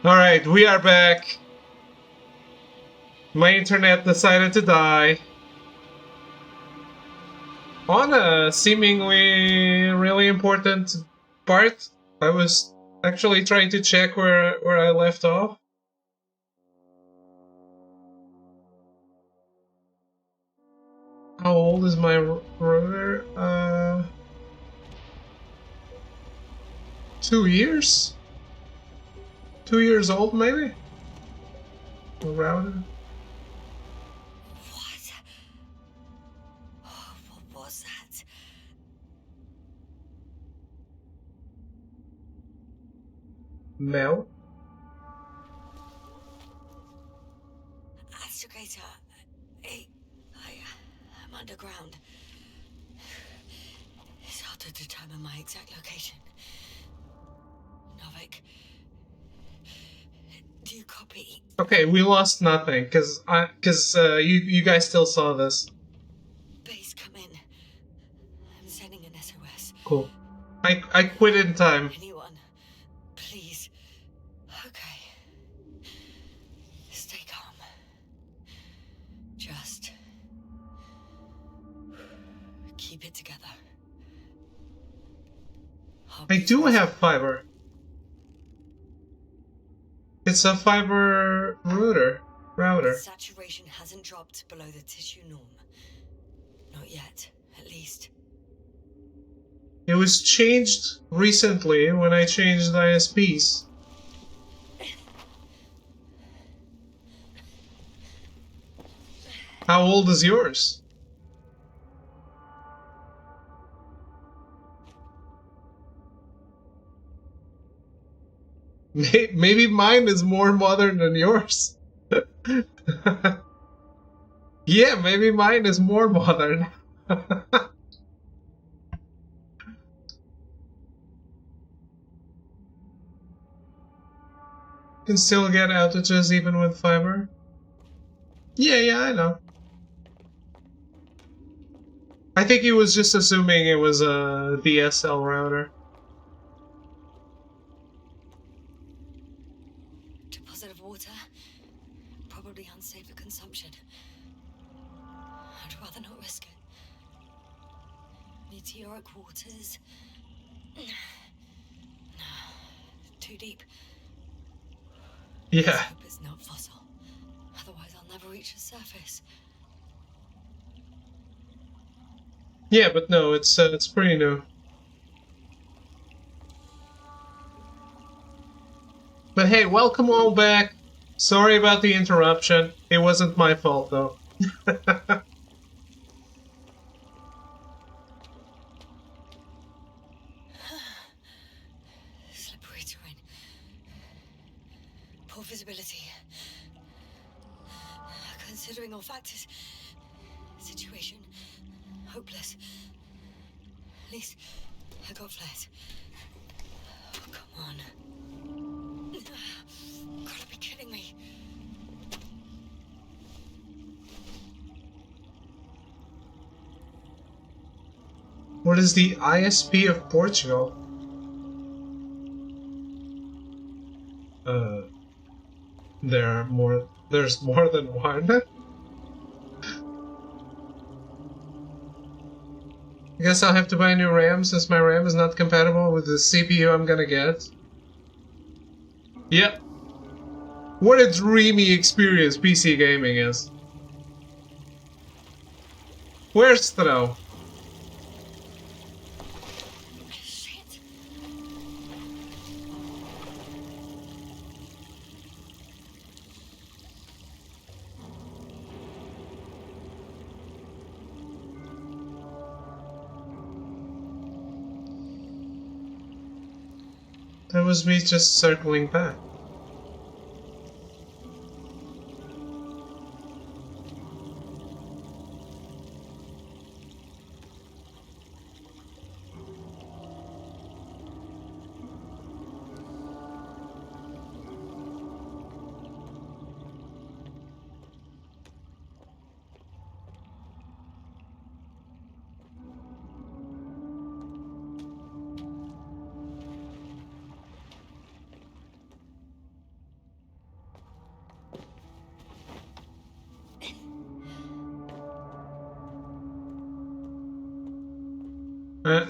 Alright, we are back. My internet decided to die. On a seemingly really important part, I was actually trying to check where I left off. How old is my router? 2 years? 2 years old, maybe? The router? What? Oh, what was that? Mel? Astrogator. I'm underground. It's hard to determine my exact location. Novik, do you copy? Okay, we lost nothing, cause you guys still saw this. Base, come in. I'm sending an SOS. Cool. I quit in time. Anyone, please. Okay. Stay calm. Just keep it together. I do have fiber. It's a fiber router. Saturation hasn't dropped below the tissue norm. Not yet, at least. It was changed recently when I changed ISPs. How old is yours? Maybe mine is more modern than yours. Yeah, maybe mine is more modern. Can still get outages even with fiber. Yeah, I know. I think he was just assuming it was a DSL router. Deposit of water. Probably unsafe for consumption. I'd rather not risk it. Meteoric waters. Too deep. Yeah. Let's hope it's not fossil. Otherwise I'll never reach the surface. Yeah, but no, it's pretty new. But hey, welcome all back. Sorry about the interruption. It wasn't my fault though. Slippery terrain. Poor visibility. Considering all factors, situation hopeless. At least I got flares. Oh, come on. Gotta be kidding me. What is the ISP of Portugal? There's more than one? I guess I'll have to buy a new RAM since my RAM is not compatible with the CPU I'm gonna get. Yep. What a dreamy experience PC gaming is. Where's Throw? Shit. That was me just circling back.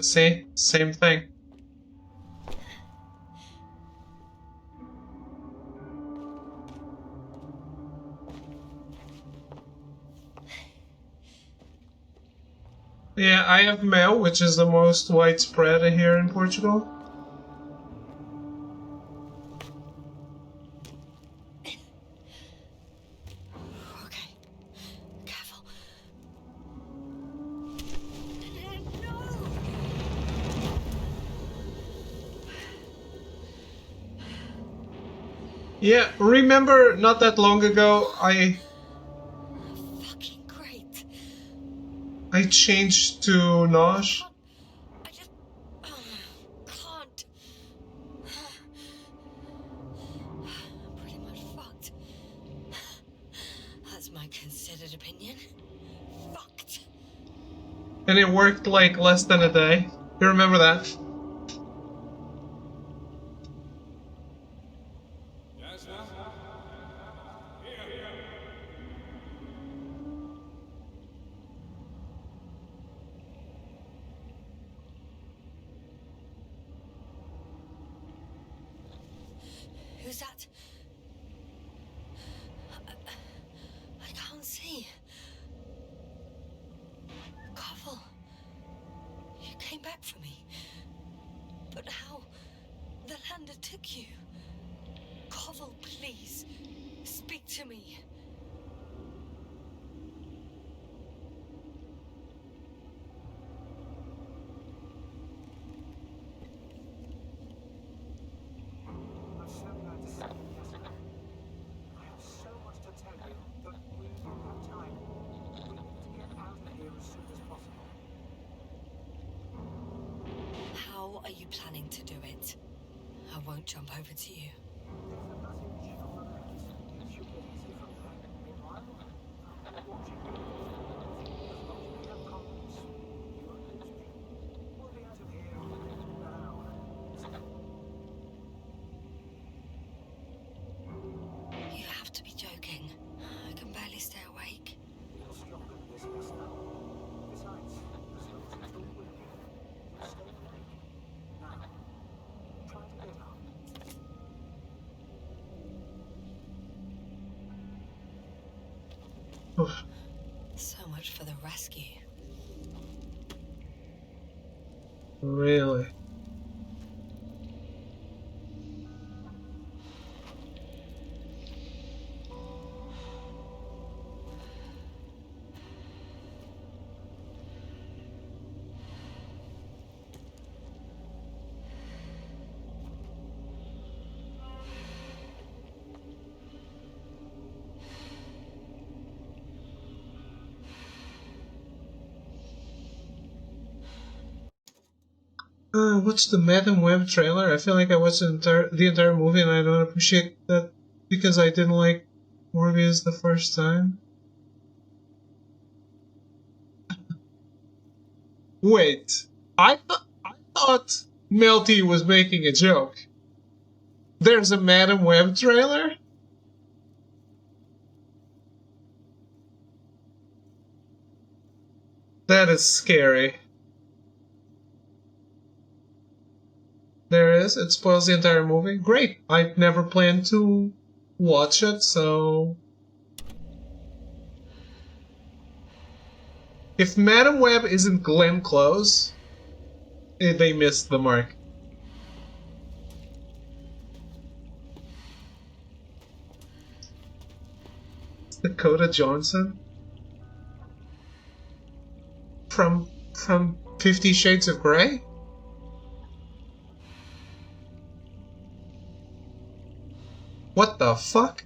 See? Same thing. Yeah, I have mel, which is the most widespread here in Portugal. Okay. Careful. Yeah, remember not that long ago Fucking great. I changed to Nosh? I just can't. I'm pretty much fucked. That's my considered opinion. Fucked. And it worked like less than a day. You remember that? Who's that? I can't see. Carvel, you came back for me. But how? The lander took you. Carvel, please, speak to me. How are you planning to do it? I won't jump over to you. You have to be joking. I can barely stay awake. Oof. So much for the rescue. Really? What's the Madam Web trailer? I feel like I watched the entire movie and I don't appreciate that because I didn't like Morbius the first time. Wait, I thought Melty was making a joke. There's a Madam Web trailer? That is scary. There is. It spoils the entire movie. Great. I never planned to watch it, so. If Madam Web isn't Glenn Close, they missed the mark. Dakota Johnson? From 50 Shades of Grey? What the fuck?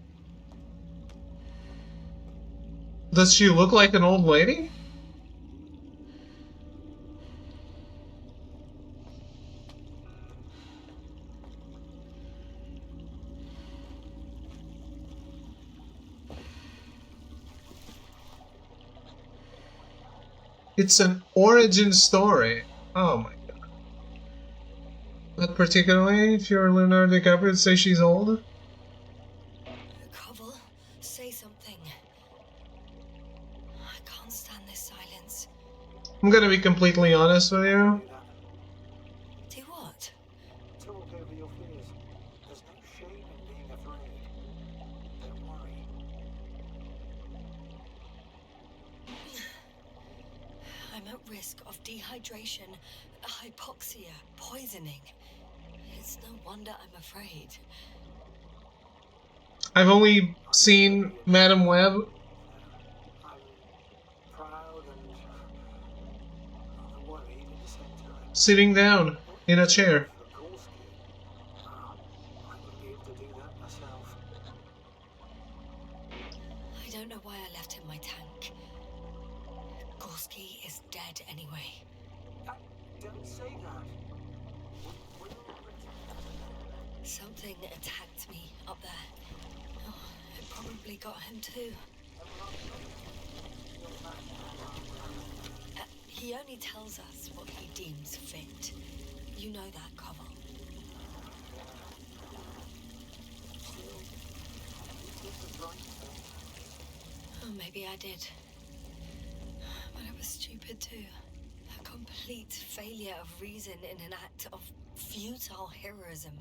Does she look like an old lady? It's an origin story. Oh my god. Not particularly if you're Leonardo DiCaprio to say she's old. Carvel, say something. I can't stand this silence. I'm gonna be completely honest with you. I'm at risk of dehydration, hypoxia, poisoning. It's no wonder I'm afraid. I've only seen Madam Web. I'm proud and worried at the same time. Sitting down in a chair. I wouldn't be able to do that myself. I don't know why I left him my tank. Gorski is dead anyway. Don't say that. Something attacked me up there. Oh, it probably got him too. He only tells us what he deems fit. You know that, Koval. Oh, maybe I did. But I was stupid too. A complete failure of reason in an act of futile heroism.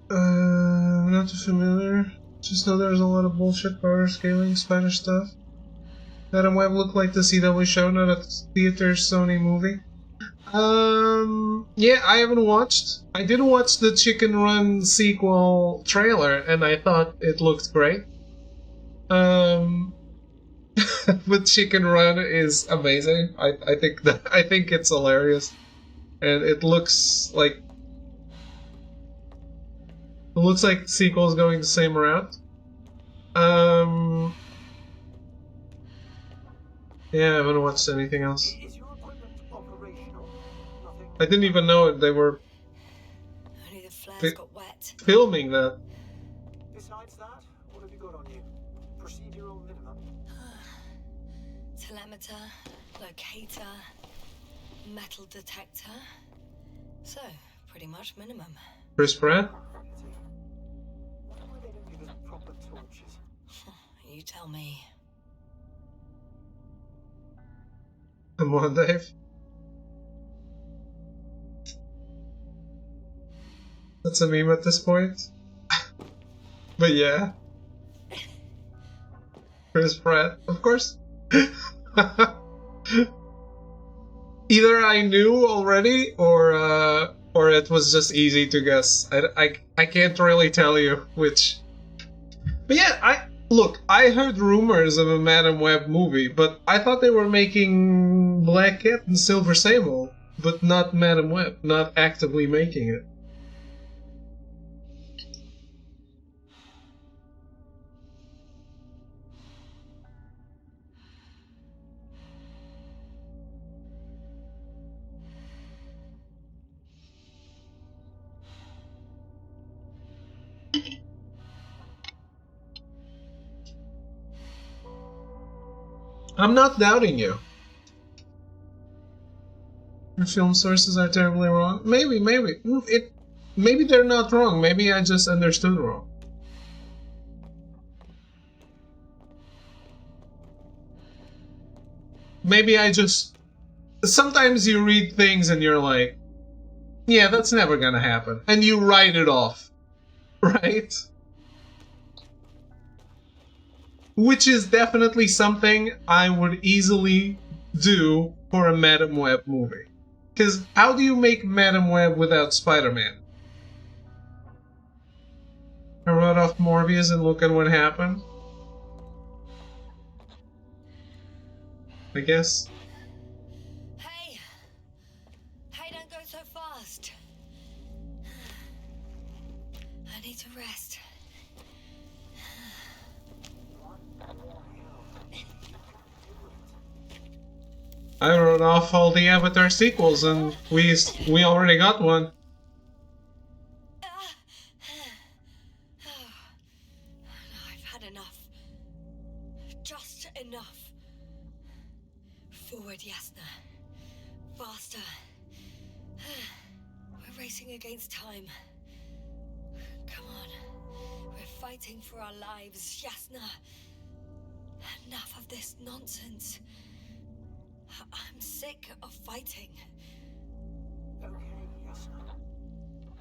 Not too familiar. Just know there's a lot of bullshit power scaling Spanish stuff. Madam Web looked like the CW show, not a theater Sony movie. Yeah, I haven't watched. I did watch the Chicken Run sequel trailer, and I thought it looked great. But Chicken Run is amazing. I think it's hilarious, and it looks like the sequel is going the same route. Yeah, I haven't watched anything else. Is your equipment operational? Nothing. I didn't even know they were Only the flares got wet. filming that. Besides that, what have you got on you? Procedural minimum. Telemeter, locator, metal detector. So, pretty much minimum. Chris Pratt? Why they don't give us proper torches? You tell me. Come on, Dave. That's a meme at this point. But yeah. Chris Pratt, of course. Either I knew already, or it was just easy to guess. I can't really tell you which. But yeah, I heard rumors of a Madam Web movie, but I thought they were making Black Cat and Silver Sable, but not Madam Web, not actively making it. I'm not doubting you. Your film sources are terribly wrong. Maybe they're not wrong. Maybe I just understood wrong. Maybe I just... Sometimes you read things and you're like, yeah, that's never gonna happen. And you write it off. Right? Which is definitely something I would easily do for a Madam Web movie. Because how do you make Madam Web without Spider-Man? I wrote off Morbius and look at what happened. I guess. Hey! Hey, don't go so fast. I need to rest. I wrote off all the Avatar sequels and we already got one. I've had enough. Just enough. Forward, Yasna. Faster. We're racing against time. Come on. We're fighting for our lives, Yasna. Enough of this nonsense. I'm sick of fighting. Okay, Yasna.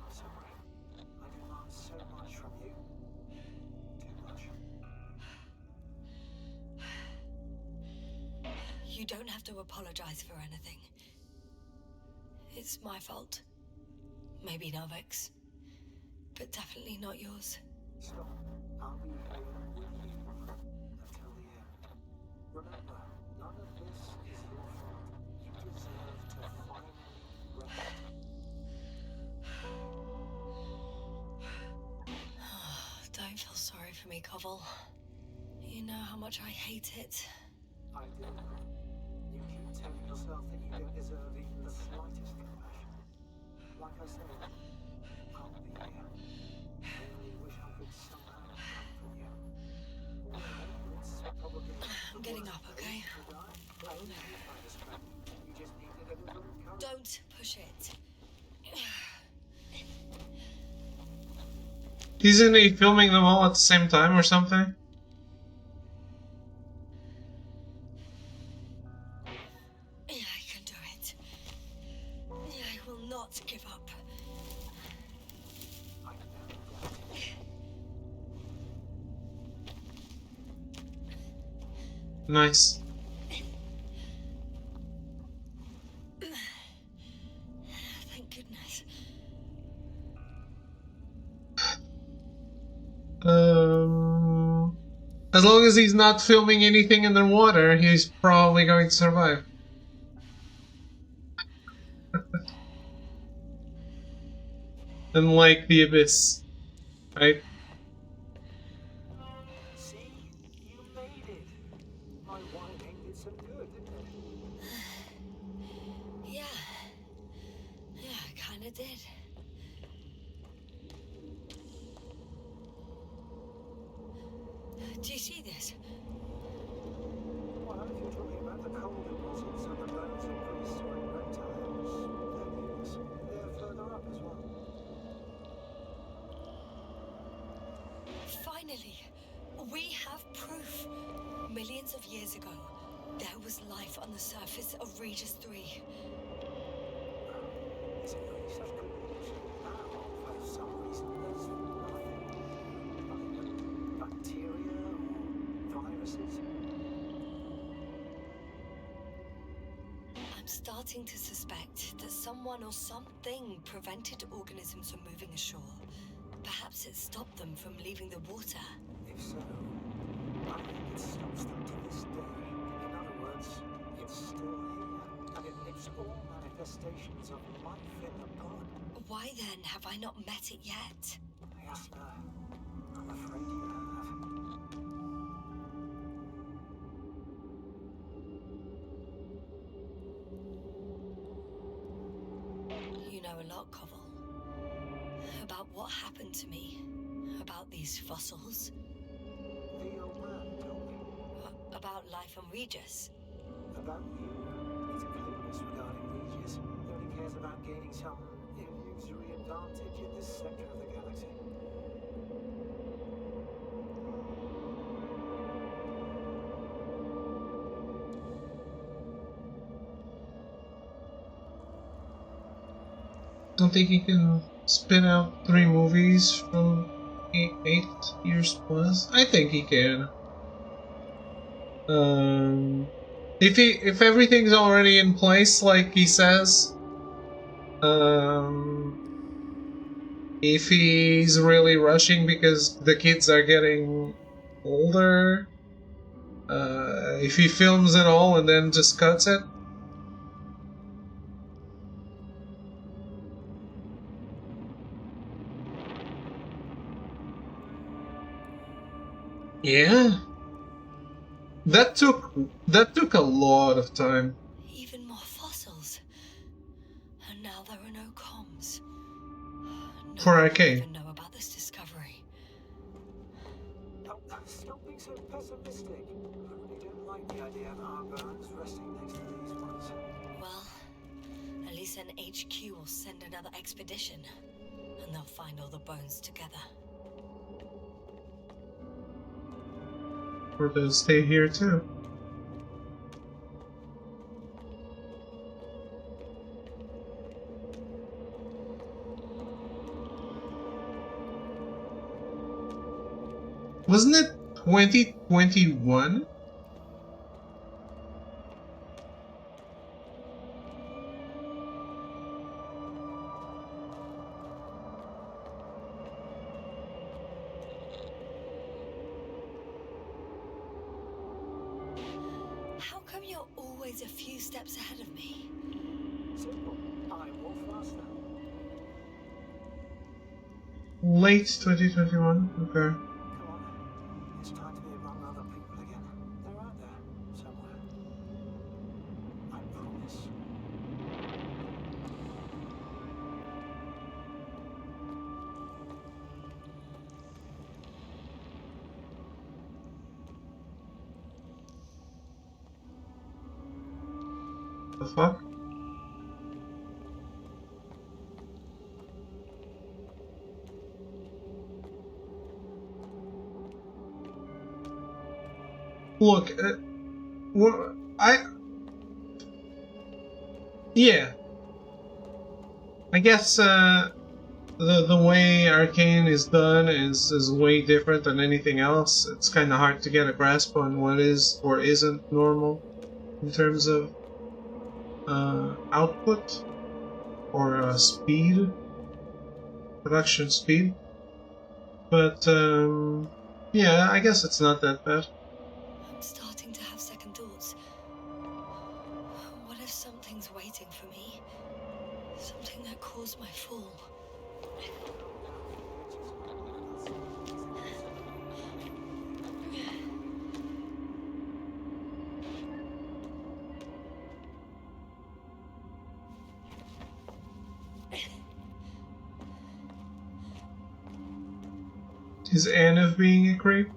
I'm sorry. I demand so much from you. Too much. You don't have to apologize for anything. It's my fault. Maybe Novik's. But definitely not yours. So, I'll be here with you until the end. Remember, none of this is your fault. You deserve to finally rest. Don't feel sorry for me, Koval. You know how much I hate it. I do. You keep telling yourself that you don't deserve even the slightest compassion. Like I said, I'll be here. I only wish I could somehow comfort you. It's probably I'm getting up, okay? I only do find a strength. You just needed a little encouragement. Don't push it. Isn't he filming them all at the same time or something? Yeah, I can do it. Yeah, I will not give up. I know that. Nice. Thank goodness. As long as he's not filming anything in the water, he's probably going to survive. Unlike the abyss, right? See? You made it. My whining did some good, didn't it? Yeah. Yeah, I kinda did. Do you see this? Well, if you're talking about the coal deposits and the bones of prehistoric reptiles, then yes, they're further up as well. Finally, we have proof. Millions of years ago, there was life on the surface of Regis 3. Is it really such good news? Now, for some reason, there's nothing. Bacteria or viruses? I'm starting to suspect that someone or something prevented organisms from moving ashore. Perhaps it stopped them from leaving the water. If so, I think it stops them to this day. In other words, it's still here, and it lives all manifestations of life in the pod. Why then have I not met it yet? Yes, no. I'm afraid you have. You know a lot, Koval. About what happened to me. About these fossils. The old man told me. About life on Regis. About you, he's clueless regarding Regis. He only cares about gaining some illusory advantage in this sector of the galaxy. Don't think he can spin out 3 movies from 8 years plus. I think he can. If everything's already in place, like he says, if he's really rushing because the kids are getting older, if he films it all and then just cuts it. Yeah. That took a lot of time. Even more fossils. And now there are no comms. No For one will Arcade. even know about this discovery. Oh, stop being so pessimistic. I really don't like the idea of our bones resting next to these ones. Well, at least an HQ will send another expedition. And they'll find all the bones together. Or they'll stay here too. Wasn't it 2021? always a few steps ahead of me. Simple. I walk faster. Late 2021. Okay. Come on. It's time to be among other people again. They're out there somewhere. I promise. The fuck? Look, yeah. I guess the way Arcane is done is way different than anything else. It's kind of hard to get a grasp on what is or isn't normal in terms of output or speed, production speed. But yeah, I guess it's not that bad. I'm starting to have second thoughts. What if something's waiting for me? Something that caused my fall. Is Anna being a creep?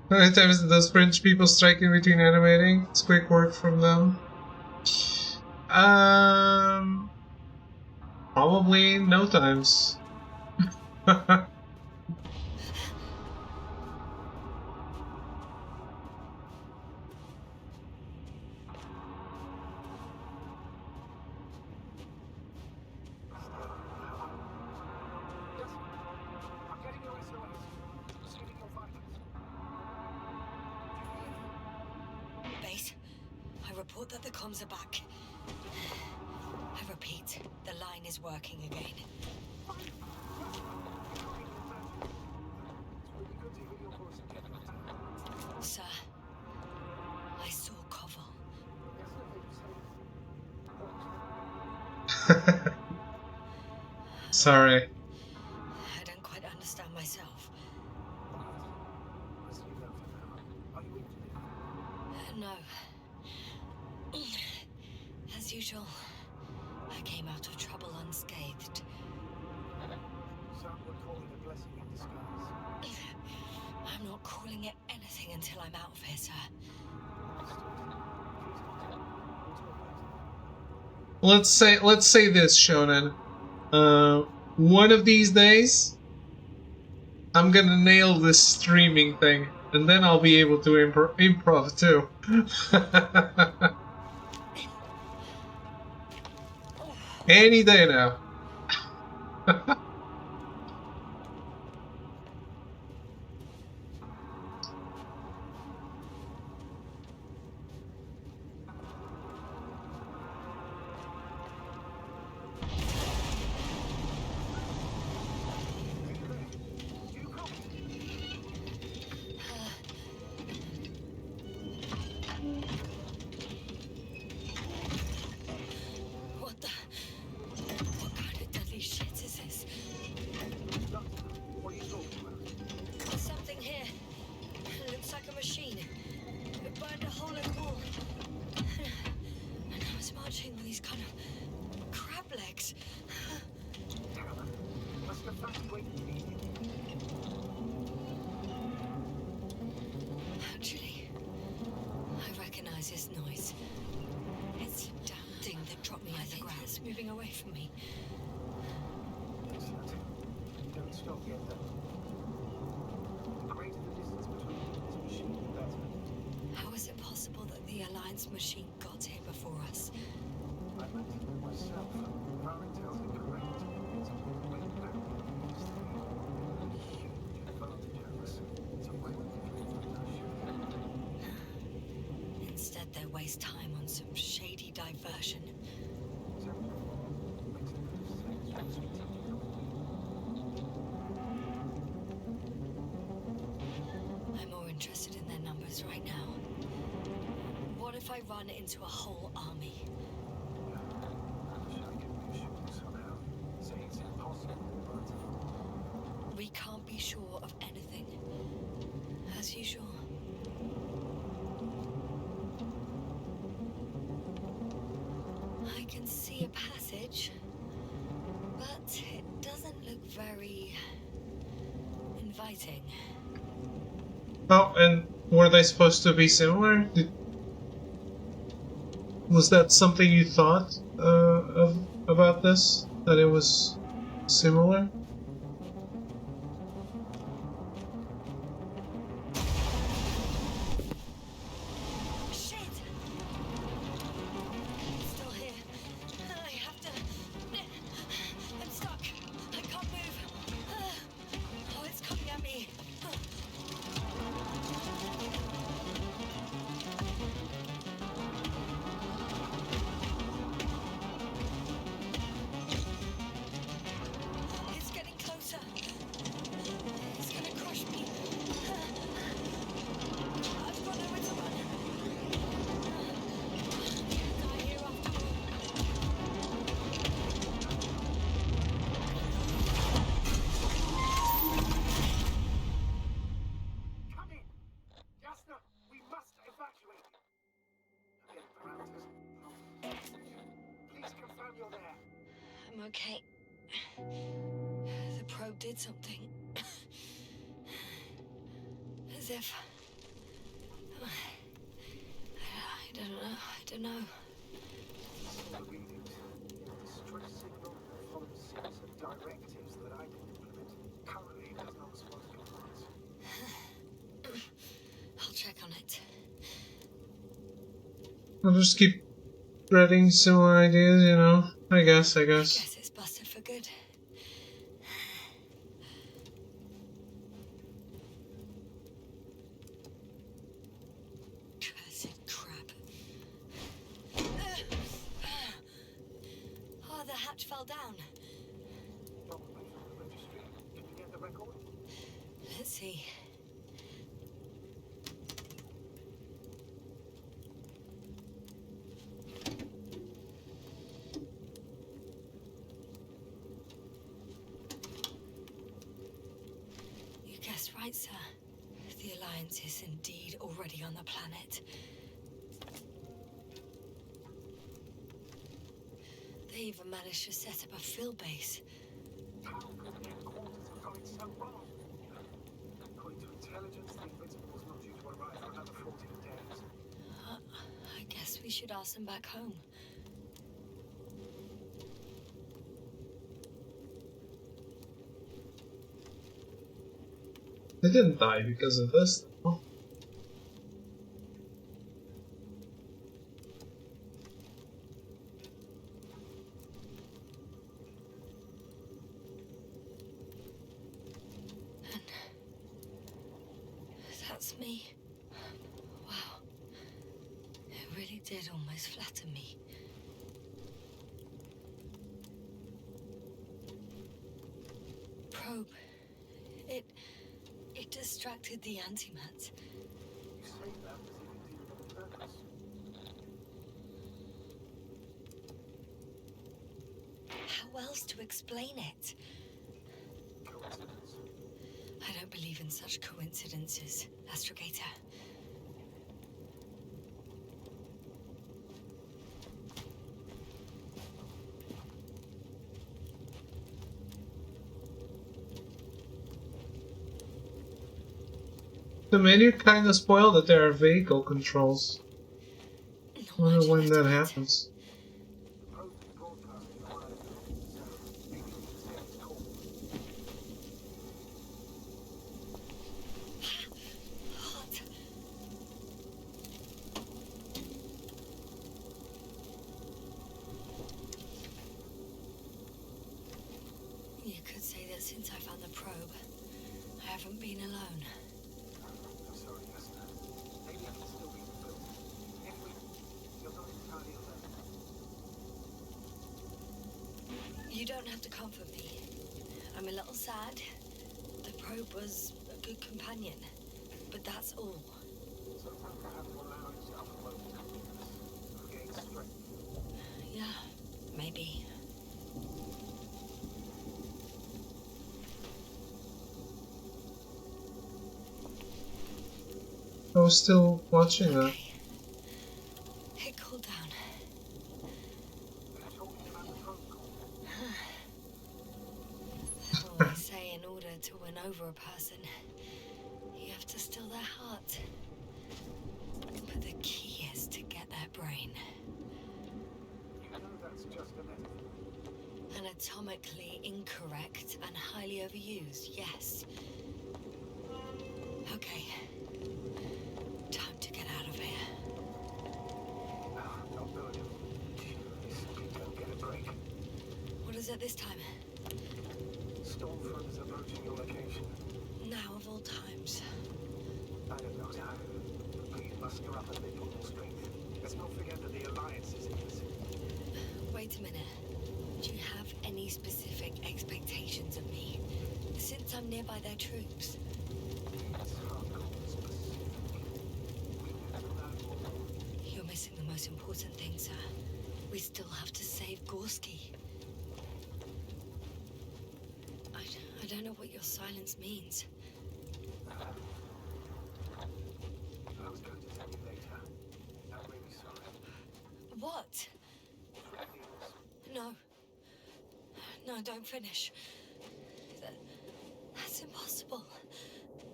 How many times did those French people strike in between animating? It's quick work from them. Probably no times. I'm getting your SOS. Receiving your vitals. Base, I report that the comms are back. I repeat, the line is working again. It's really good to hear your voice again. Sir, I saw Koval. Sorry. I don't quite understand myself. Let's leave that for now. Are you injured? No. As usual, I came out of trouble unscathed. Some would call it a blessing in disguise. I'm not calling it anything until I'm out of here, sir. Let's say this, Shonen. One of these days, I'm gonna nail this streaming thing, and then I'll be able to improv too. Any day now. What kind of deadly shit is this? defense machine got here before us. I meant to do it myself. If our intel's incorrect, it's a way back against the huge advantage over us. So why would they do that? Instead, they waste time on some shady diversion. So, makes a bit of sense from a strategic point of view. I'm more interested in their numbers right now. What if I run into a whole army? I wish I could reassure you somehow. Say it's impossible, but We can't be sure of anything. As usual. I can see a passage, but it doesn't look very inviting. Oh, and were they supposed to be similar? Was that something you thought about this? That it was similar? Shit! It's still here. I have to... I'm stuck. I can't move. Oh, it's coming at me. It's getting closer. It's gonna crush me. I've got nowhere to run. Die here after all. come in! Jasna, we must evacuate! Again, parameters. Please confirm you're there. I'm okay. The probe did something. As if... I don't know. The readings. Distress signal follows sets of directives that I didn't implement. Currently, it does not respond to commands. I'll check on it. I'll just keep spreading similar ideas, you know? I guess. I guess it's busted for good. Cursed crap. Oh, the hatch fell down. Probably from the registry. Can you get the record? Let's see. You guessed right, sir. The Alliance is indeed already on the planet. They even managed to set up a field base. How could the headquarters have got it so wrong? According to intelligence, the Invincible was not due to arrive for another 14 days. I guess we should ask them back home. They didn't die because of this, though. And that's me. Wow. It really did almost flatter me. Probe. It distracted the antimats. You say that as if it did it on purpose. How else to explain it? Coincidence? I don't believe in such coincidences, Astrogator. The menu kinda spoiled that there are vehicle controls. I Not wonder much when left that of it. happens. The probe is broadcasting a while ago, so maybe we can stay its call. Hot. haven't been alone. I'm sorry, Esther. Maybe I can still be fulfilled. If you're not entirely alone. You don't have to comfort me. I'm a little sad. The probe was a good companion, but that's all. Sometimes you have to allow yourself a moment of weakness to gain strength. Yeah, maybe. I was still watching that. Okay. It cooled down. Are you talking about the protocol? Well, they say in order to win over a person, you have to steal their heart. But the key is to get their brain. You know that's just a metaphor. Anatomically incorrect and highly overused, yes. Okay. Time to get out of here. Not good. You simply don't get a break. What is it this time? Stormfront is approaching your location. Now of all times. I don't know, Dad. Please muster up a little more strength. Let's not forget that the Alliance is in this. Wait a minute. Do you have any specific expectations of me? Since I'm nearby their troops. It's hardcore specific. We need to learn more. You're missing the most important thing, sir. We still have to save Gorski. I don't know what your silence means. I was going to tell you later. I'm really sorry. What? Really is. No. No, don't finish. That's impossible.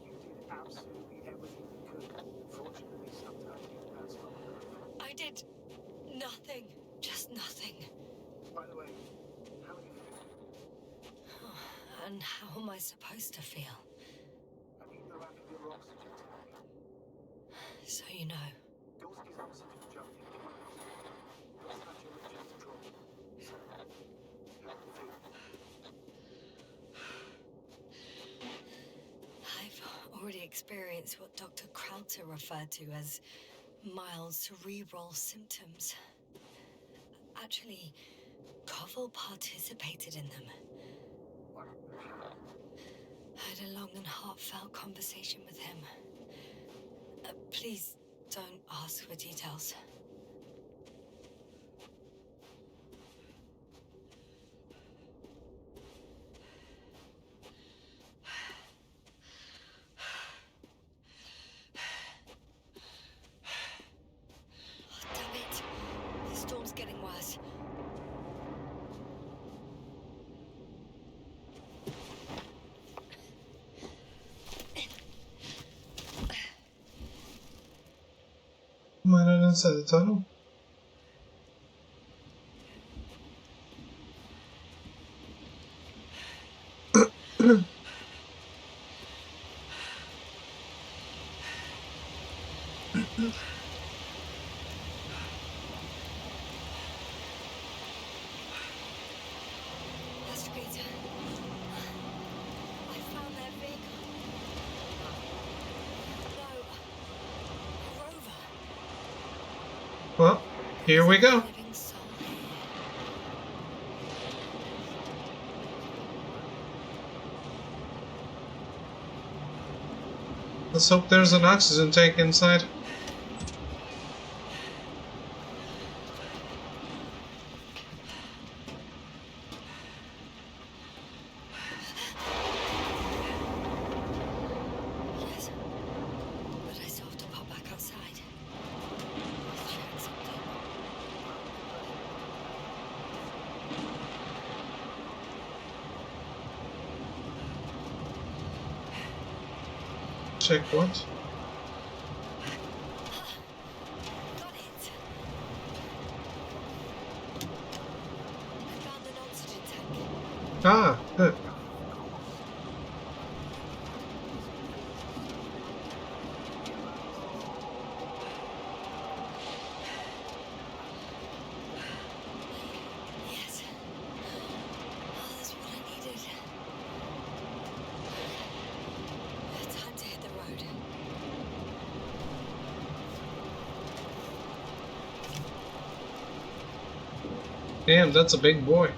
You did absolutely everything you could. Unfortunately, sometimes that's not enough. I did nothing. Just nothing. By the way, how are you feeling? And how am I supposed to feel? I mean the lack of your oxygen tank. So you know. Gorski's oxygen jumped in twice. Your saturation's dropped. So, how do you feel? I've already experienced what Dr. Krauter referred to as mild cerebral symptoms. Actually, Koval participated in them. I had a long and heartfelt conversation with him. Please don't ask for details. Oh, damn it. The storm's getting worse. Am I not inside the tunnel? That's Peter. I found their vehicle. No. A rover. Well, here we go. Living soul here. Let's hope there's an oxygen tank inside. Yes. But I still have to pop back outside. Let's check something. Check what? Got it. I found an oxygen tank. Ah, good. Yes. Oh, that's what I needed. Damn, that's a big boy.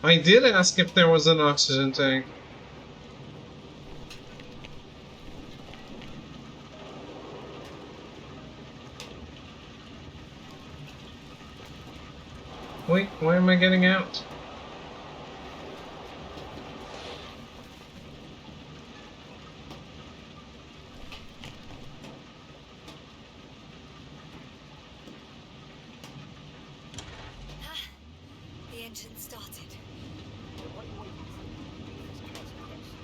I did ask if there was an oxygen tank. Wait, why am I getting out? The engine started. What are you waiting for? It's case closed.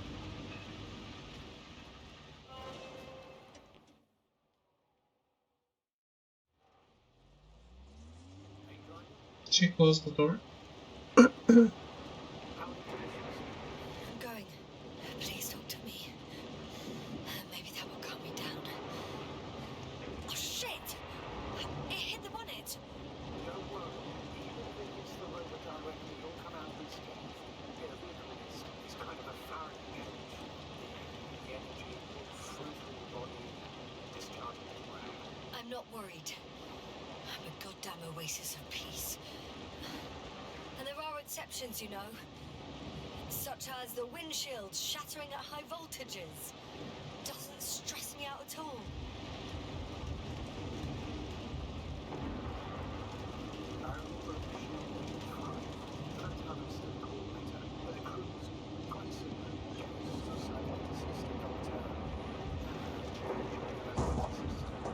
Are you driving? She closed the door. How many conditions? I'm going. Please talk to me. Maybe that will calm me down. Oh shit! It hit the bonnet. Don't worry. Even if it hits the rover directly, you'll come out unscathed. The vehicle is kind of a Faraday cage. The energy will flow through your body and discharge into the ground. I'm not worried. I'm a goddamn oasis of peace. And there are exceptions, you know. Such as the windshield shattering at high voltages. Doesn't stress me out at all. I remember a mission on 5. That's how they still call later. But the crew was quite similar. Genesis decided to system doctor.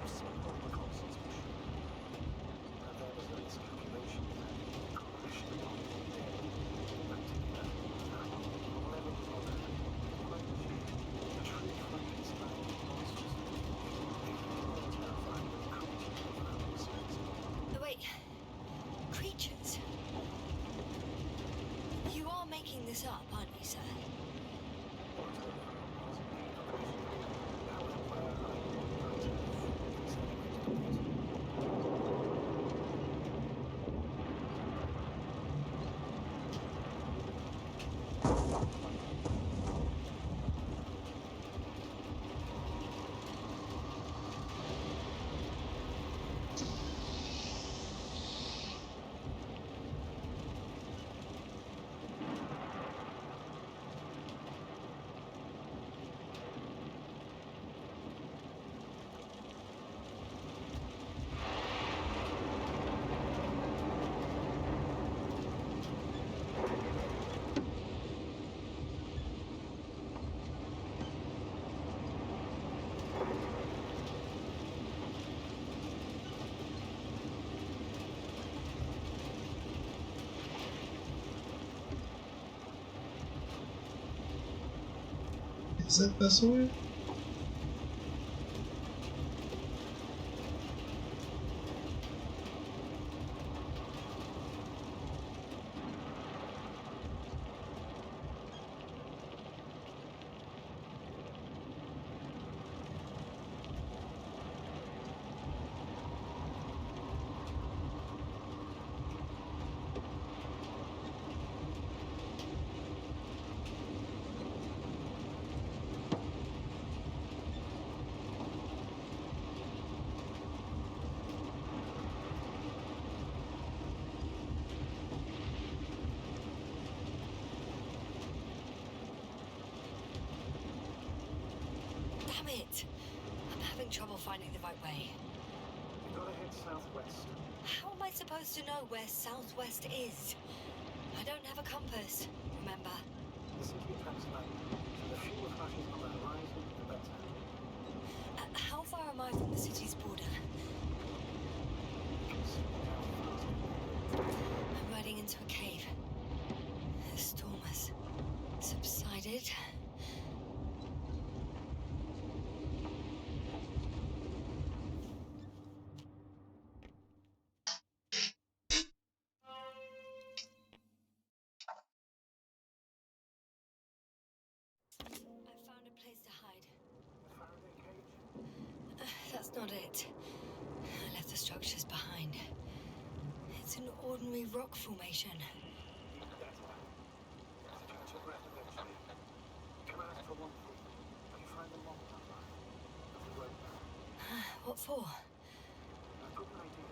Simple reconnaissance mission. And there was a miscalculation that crashed the bomb in the air. That particular whatever was on that plunge. The true Frankenstein monsters. More terrifying than the creatures we found in space. Wait. Creatures? You are making this up, aren't you, sir? Is it this way? Damn it! I'm having trouble finding the right way. You've got to head southwest. How am I supposed to know where southwest is? I don't have a compass, remember? The city attracts light, so the fewer flashes on the horizon, the better. How far am I from the city's border? You can see how fast I'm riding into a cave. The storm has subsided. I found a place to hide. the Faraday cage. That's not it. I left the structures behind. It's an ordinary rock formation. Even better. You have to catch your breath eventually. Come out for one thing. When you find the mob number, the for? I've got an idea,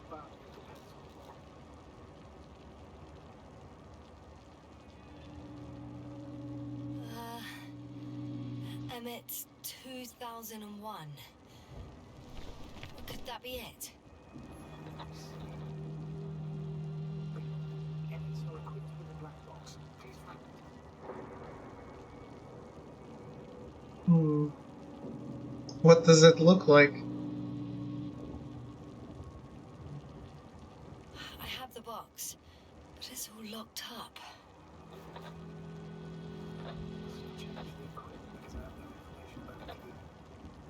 but it depends on what. Emmett's 2001. Could that be it? It's not equipped with a black box. Please find it. What does it look like? I have the box, but it's all locked up.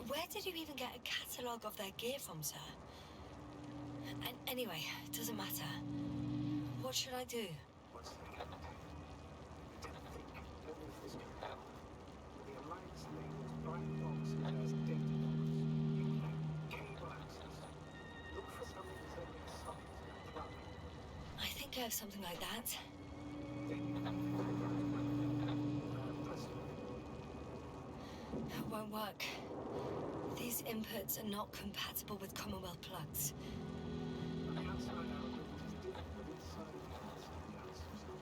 Where did you even get a catalogue of their gear from, sir? And anyway, it doesn't matter. What should I do? One second. Don't move this camera. The Alliance labels black boxes as data logs. You know, cable access. Look for something resembling a socket in a plug. I think I have something like that. Then you can press it. It won't work. These inputs are not compatible with Commonwealth plugs. On the outside output is different, but inside the outside outsources.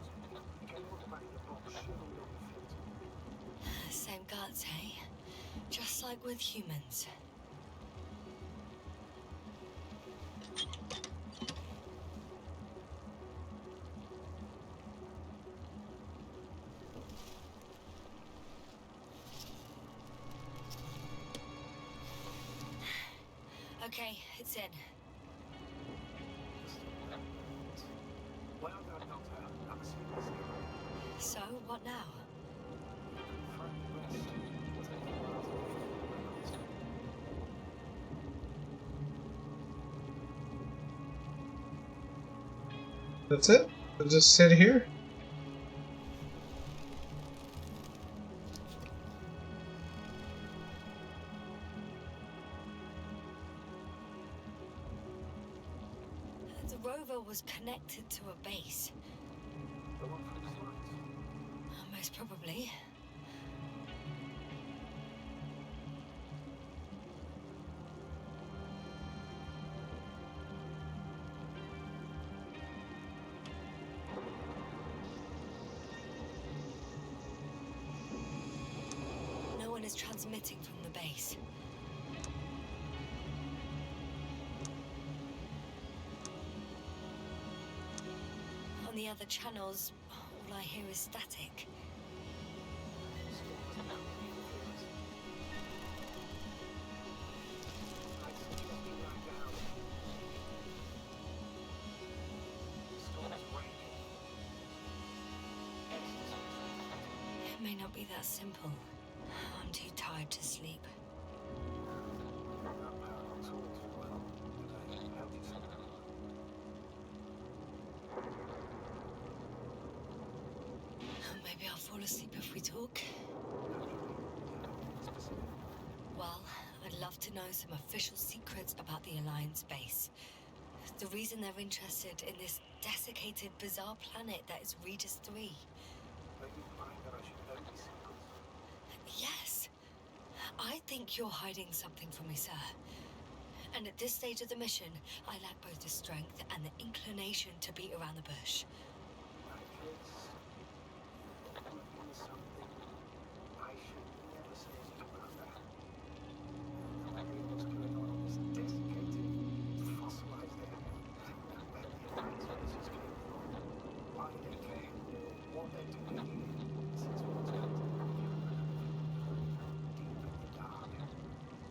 The cable at the back of the box should all fit. Same guts, eh? Just like with humans. Okay, it's in. Well done, Doctor. I'm assuming this is So, what now? front rest. We'll take a while to records. That's it? I'll just sit here? The rover was connected to a base. The one from the slides. Most probably. No one is transmitting from the base. On the other channels, all I hear is static. It may not be that simple. I'm too tired to sleep. Maybe I'll fall asleep if we talk. Well, I'd love to know some official secrets about the Alliance base. The reason they're interested in this desiccated, bizarre planet that is Regis 3. Yes. I think you're hiding something from me, sir. And at this stage of the mission, I lack both the strength and the inclination to beat around the bush.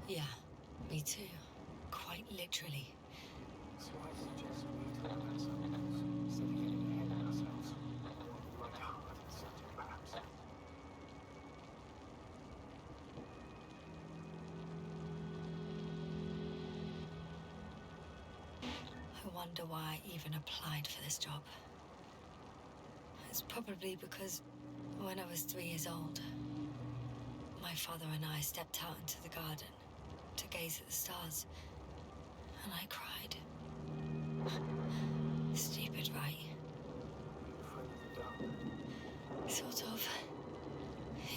Yeah, me too. Quite literally. So I suggest we talk about something else, instead of getting ahead of ourselves. Or like heart of the subject, perhaps. I wonder why I even applied for this job. It's probably because when I was 3 years old, my father and I stepped out into the garden to gaze at the stars, and I cried. Stupid, right? Sort of.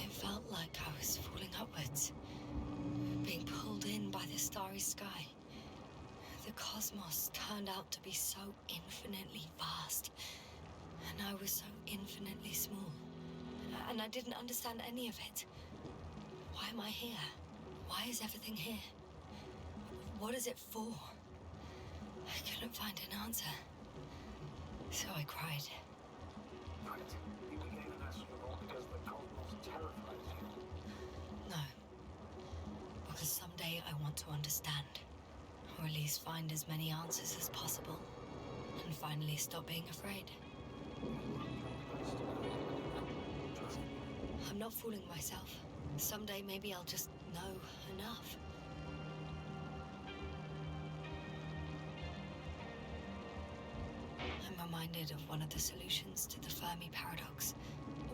It felt like I was falling upwards, being pulled in by the starry sky. cosmos turned out to be so infinitely vast, and I was so infinitely small, and I didn't understand any of it. Why am I here? Why is everything here? What is it for? I couldn't find an answer, so I cried. Right. You became an astronaut because the cosmos terrifies you. No, because someday I want to understand, or at least find as many answers as possible, and finally stop being afraid. Trust me. I'm not fooling myself. Someday maybe I'll just know enough. I'm reminded of one of the solutions to the Fermi paradox.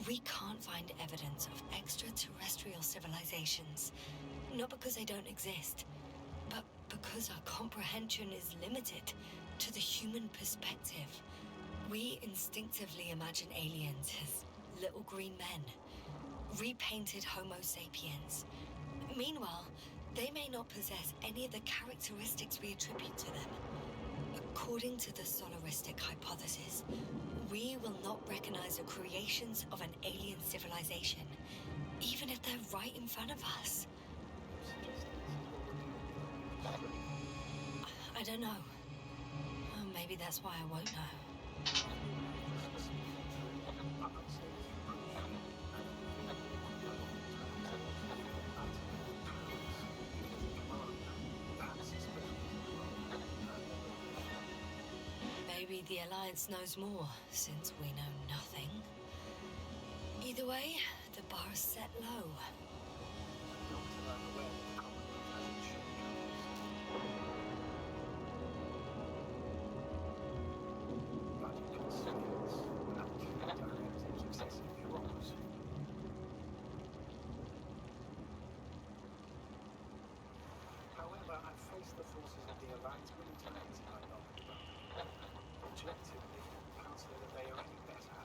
We can't find evidence of extraterrestrial civilizations, not because they don't exist, but because our comprehension is limited to the human perspective. We instinctively imagine aliens as little green men, repainted Homo sapiens. Meanwhile, they may not possess any of the characteristics we attribute to them. According to the solaristic hypothesis, we will not recognize the creations of an alien civilization, even if they're right in front of us. I don't know. Well, maybe that's why I won't know. I'm not saying it's Maybe the Alliance knows more, since we know nothing. Either way, the bar is set low. However, I've faced the forces of the Alliance many times in my knowledge about them. Objectively, can't say that they are any better.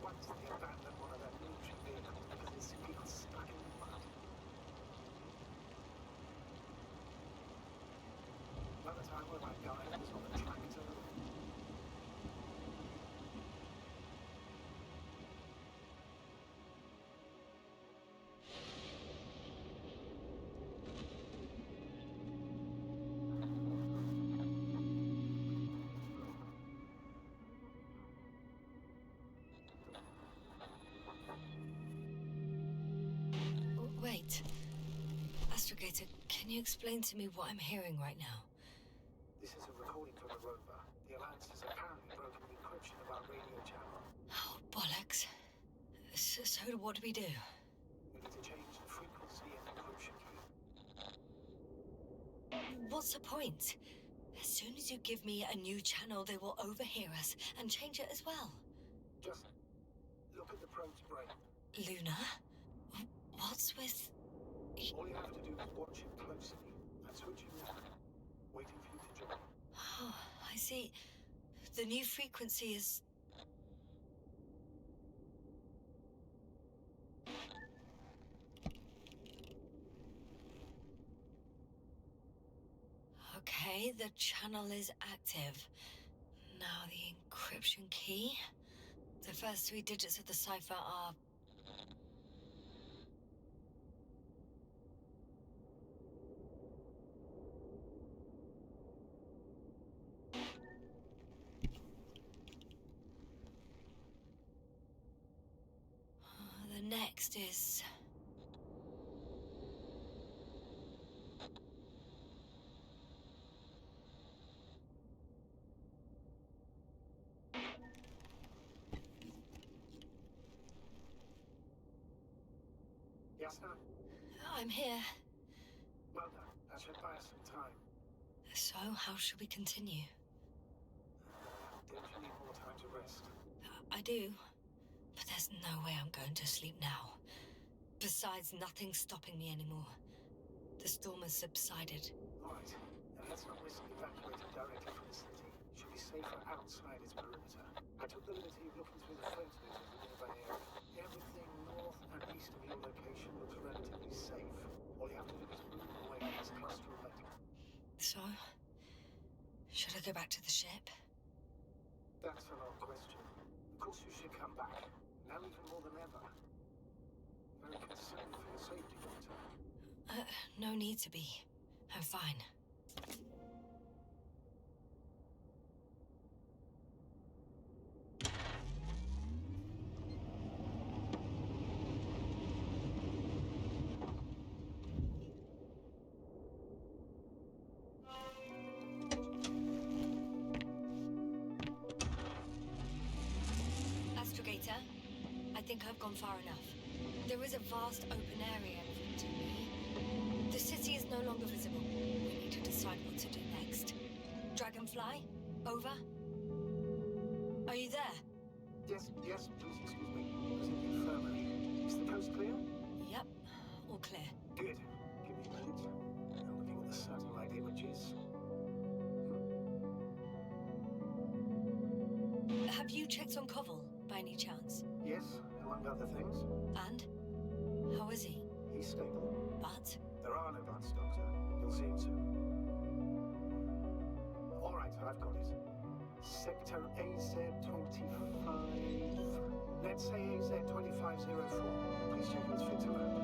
Once they abandoned one of their military vehicles because its wheels stuck in the mud. Another time when my guy was on a tractor. Wait. Astrogator, can you explain to me what I'm hearing right now? This is a recording from the rover. The Alliance has apparently broken the encryption of our radio channel. Oh, bollocks. So what do we do? We need to change the frequency and encryption key. What's the point? As soon as you give me a new channel, they will overhear us and change it as well. Just look at the probe's brain. Luna? What's with... All you have to do is watch it closely. I'm switching now. Waiting for you to join. Oh, I see. The new frequency is... Okay, the channel is active. Now the encryption key. The first 3 digits of the cipher are... The next is... Yes, sir? I'm here. Well done. That should buy us some time. So, how should we continue? Don't you need more time to rest? I do. But there's no way I'm going to sleep now. Besides, nothing's stopping me anymore. The storm has subsided. All right. Then let's not risk evacuating directly from the city. It should be safer outside its perimeter. I took the liberty of looking through the photos of the nearby area. Everything north and east of your location looks relatively safe. All you have to do is move away from this cluster of metal. So, should I go back to the ship? That's an odd question. Of course you should come back. Now even more than ever. Very concerned for your safety, Doctor. No need to be. I'm fine. Astrogator, I think I've gone far enough. There is a vast open area in front of me. The city is no longer visible. We need to decide what to do next. Dragonfly, over? Are you there? Yes, please excuse me. I was in the infirmary. Is the coast clear? Yep, all clear. Good. Give me a minute. I'm looking at the satellite images. Have you checked on Koval, by any chance? Yes, among other things. And? How is he? He's stable. But? There are no buts, Doctor. You'll see him soon. All right, I've got it. Sector AZ-25... Let's say AZ-2504. Please check what's fit to land.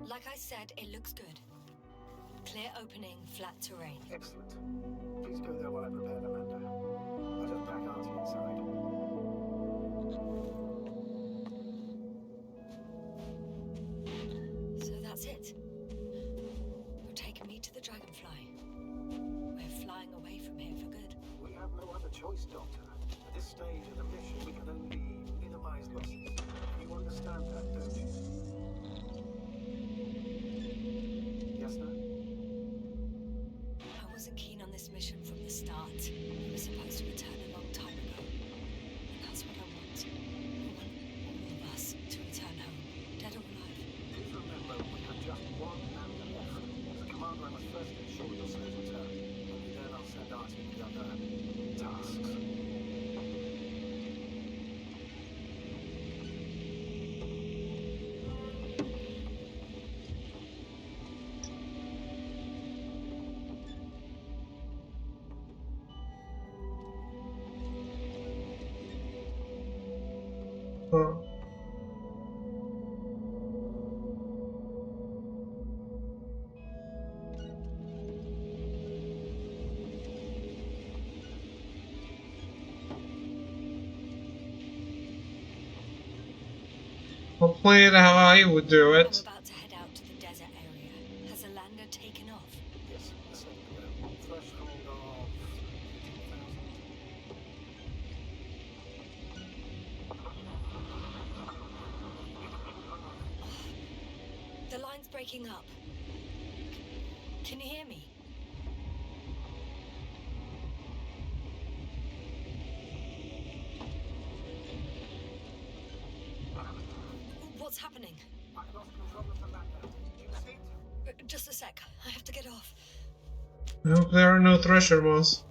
Like I said, it looks good. Clear opening, flat terrain. Excellent. Please go there while I prepare Amanda. I'll just pack Artie inside. So that's it. You're taking me to the Dragonfly. We're flying away from here for good. We have no other choice, Doctor. At this stage of the mission, we can only minimize losses. You understand that, don't you? Yes, sir? I wasn't keen on this mission from the start. We were supposed to return a long time ago. And that's what I want. I want all of us to return home, dead or alive. Please remember, we have just one Amanda left. As a commander, I must first ensure your safe return. Only then I'll send Artie with the other tasks. I'll play it how I would do I'm it. about to head out to the desert area. Has a lander taken off? Yes, the same threshold of 18,000. The line's breaking up. Can you hear me? What's happening? I've lost control of the lander. Do you see it? Just a sec. I have to get off. I hope there are no thresher moths.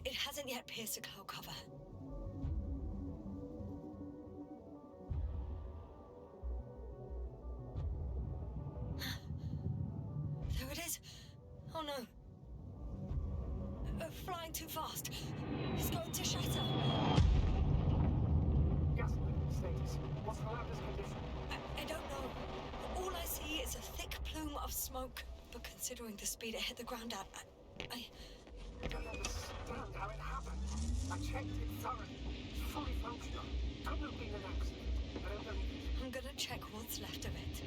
It hasn't yet pierced a cloud cover. There it is. Oh no. Flying too fast. It's going to shatter. Yes, status. What's the lander's condition? I don't know. All I see is a thick plume of smoke. But considering the speed it hit the ground at, I don't understand how it happened. I checked it thoroughly. It's fully functional. Couldn't have been an accident. I don't believe it. I'm gonna check what's left of it.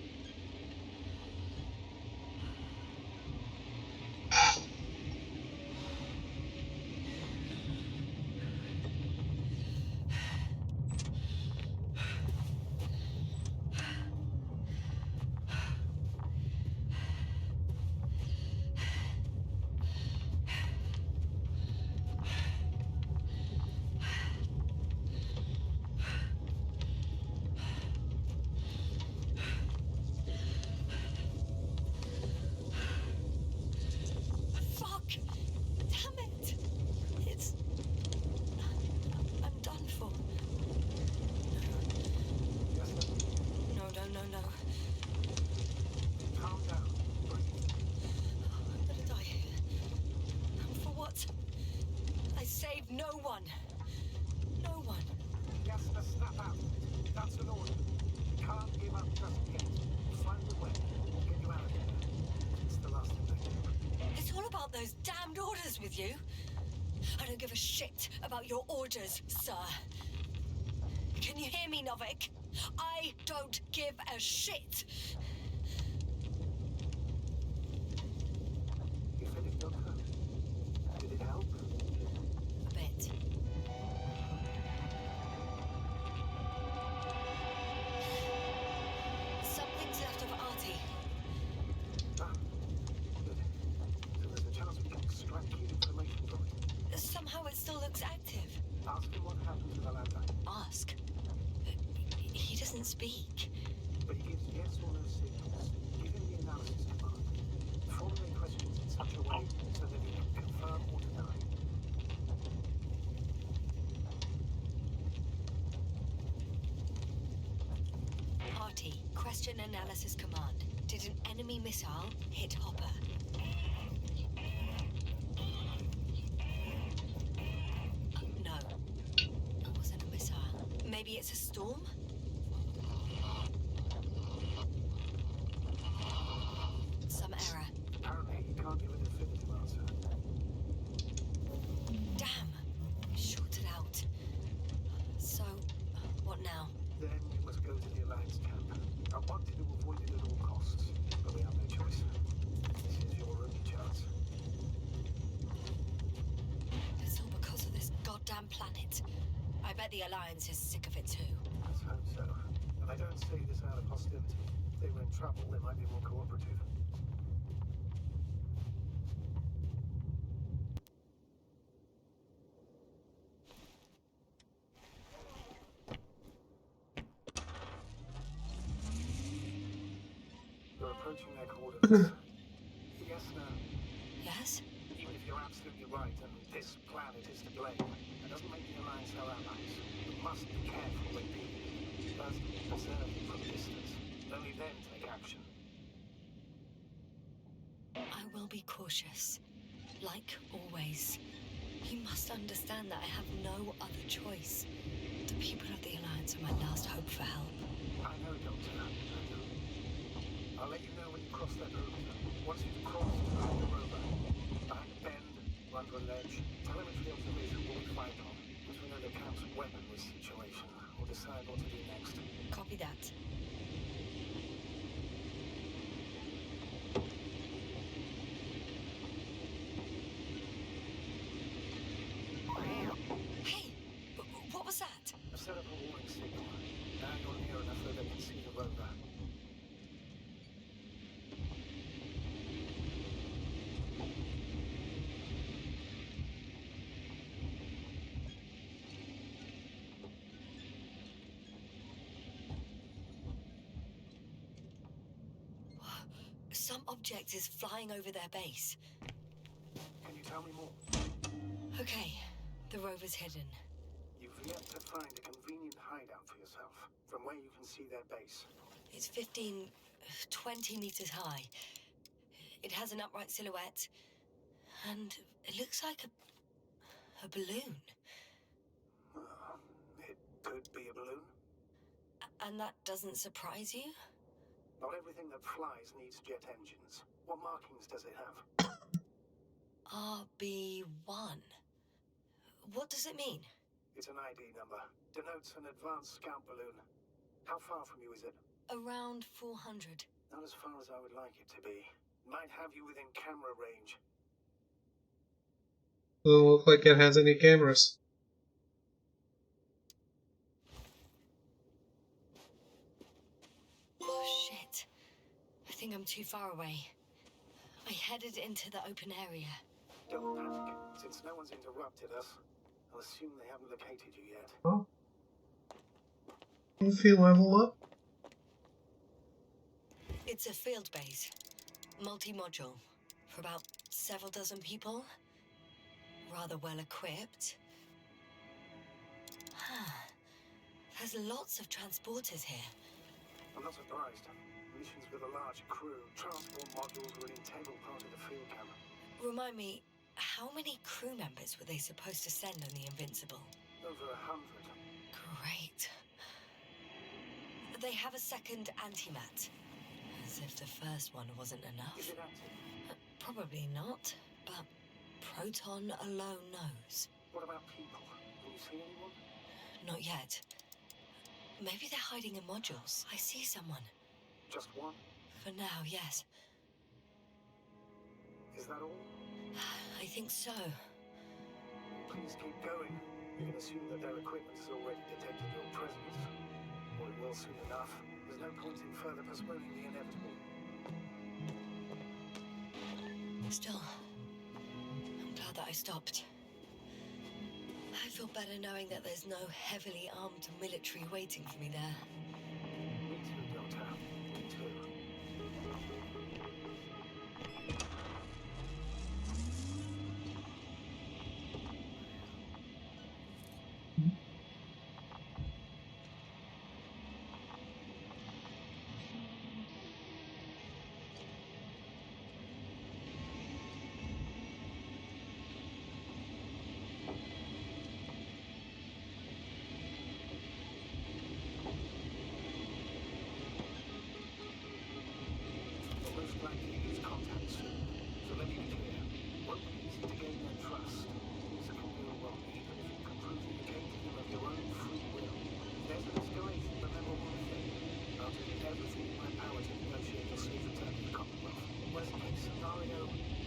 No one. No one. Yes, now snap out. That's an order. You can't give up just yet. Find a way. We'll get you out of here. It's the last thing I do. It's all about those damned orders with you. I don't give a shit about your orders, sir. Can you hear me, Novik? I don't give a shit. You finished, Doctor? Did it help? A bit. Something's left of Artie. Ah, good. So there's a chance we can extract key information from it. Somehow it still looks active. Ask him what happened to the landline. Ask. He doesn't speak. But he gives yes or no signals. Give him the analysis command. Formulate questions in such a way so that he can confirm or deny. Artie, question analysis command. Did an enemy missile hit Hopper? No. It wasn't a missile. Maybe it's a storm? Some error. Apparently, he can't give a definitive answer. Damn. Shorted out. So, what now? Then we must go to the Alliance camp. I wanted to avoid it at all costs, but we have no choice. This is your only chance. It's all because of this goddamn planet. I bet the Alliance is sick of it too. Let's hope so. And I don't say this out of hostility. If they were in trouble, they might be more cooperative. We're approaching their coordinates. Yes, no. Yes? Even if you're absolutely right and this planet is to blame, it doesn't make the Alliance our allies. We must be careful when dealing. First, observe from distance. Only then take action. I will be cautious. Like always. You must understand that I have no other choice. The people of the Alliance are my last hope for help. I know, Doctor. I know. I'll let you know when you cross that perimeter. Once you've crossed behind the rover, behind a bend, or under a ledge, telemetry observation will be fired on. Once we know the camp's weaponry situation, we'll decide what to do next. Copy that. Hey! What was that? I've set up a warning signal. Now you're near enough so they can see the rover. Some object is flying over their base. Can you tell me more? Okay, the rover's hidden. You've yet to find a convenient hideout for yourself, from where you can see their base. It's 15, 20 meters high. It has an upright silhouette, and it looks like a balloon. It could be a balloon. And that doesn't surprise you? Not everything that flies needs jet engines. What markings does it have? RB1. What does it mean? It's an ID number. Denotes an advanced scout balloon. How far from you is it? Around 400. Not as far as I would like it to be. Might have you within camera range. Doesn't look like it has any cameras. Oh, shit. I think I'm too far away. I headed into the open area. Don't panic. Since no one's interrupted us, I'll assume they haven't located you yet. Oh. If you level up? It's a field base. Multi-module. For about several dozen people. Rather well equipped. There's lots of transporters here. I'm not surprised. Missions with a large crew, transport modules were an integral part of the field camp. Remind me, how How many crew members were they supposed to send on the Invincible? Over 100. Great. They have a second antimat. As if the first one wasn't enough. Is it active? Probably not, but Proton alone knows. What about people? Can you see anyone? Not yet. Maybe they're hiding in modules. I see someone. Just one? For now, yes. Is that all? I think so. Please keep going. You can assume that their equipment has already detected your presence. Or it will soon enough. There's no point in further postponing the inevitable. Still, I'm glad that I stopped. I feel better knowing that there's no heavily armed military waiting for me there. Me too, Doctor. Me too. Most likely use contact soon. So let me be clear. Won't be easy to gain their trust. So can go wrong even if you can prove that you came to them of your own free will. If there's an escalation, remember one thing. I'll do everything in my power to negotiate your safe return to the Commonwealth. Worst case scenario,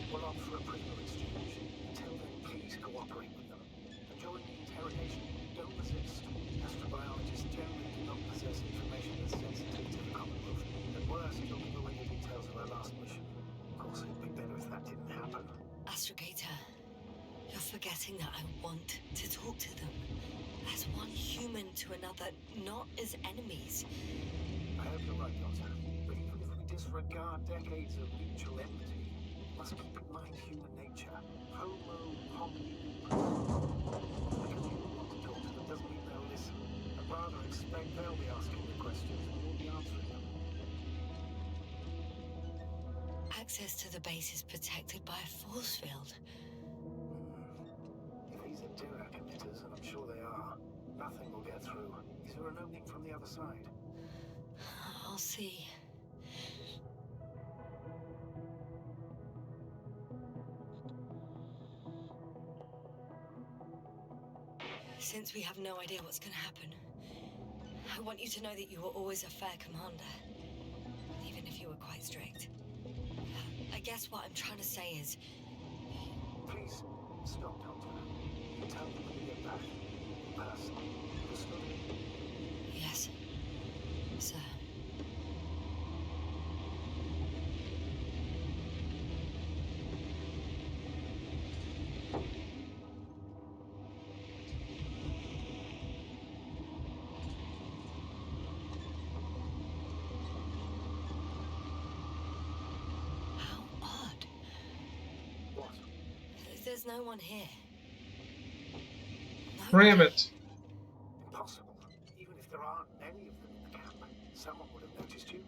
we'll opt for a prisoner exchange. Until then, please cooperate with them. And during the interrogation, don't resist. Astrobiologists generally do not possess information that's sensitive to the Commonwealth. At worst, you'll give away the details of our last mission. Of course, it'd be better if that didn't happen. Astrogator, you're forgetting that I want to talk to them. As one human to another, not as enemies. I hope you're right, Doctor. But even if we disregard decades of mutual enmity, we must keep in mind human nature. Homo hominum. Because you want to talk to them doesn't mean they'll listen. I'd rather expect they'll be asking the questions and you'll be answering them. Access to the base is protected by a force field. If these are Dirac emitters, and I'm sure they are, nothing will get through. Is there an opening from the other side? I'll see. Since we have no idea what's going to happen, I want you to know that you were always a fair commander, even if you were quite strict. I guess what I'm trying to say is, Please, stop, Doctor. Tell me when you get back. In person. Understood? yes, sir. How odd. What? There's no one here. Ram it. Impossible. Even if there aren't any of them in the camp, someone would have noticed you.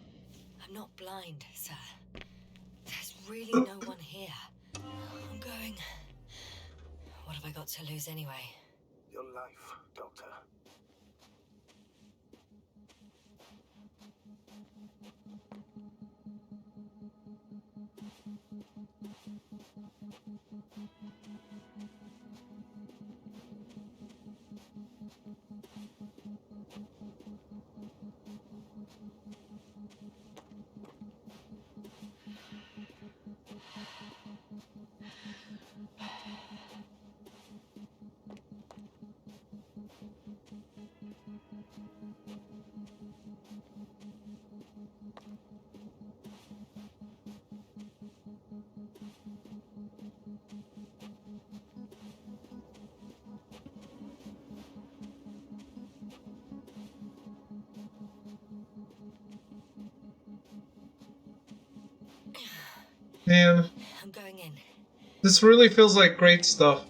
I'm not blind, sir. There's really no one here. I'm going. What have I got to lose anyway? Your life, Doctor. Man, I'm going in. this really feels like great stuff.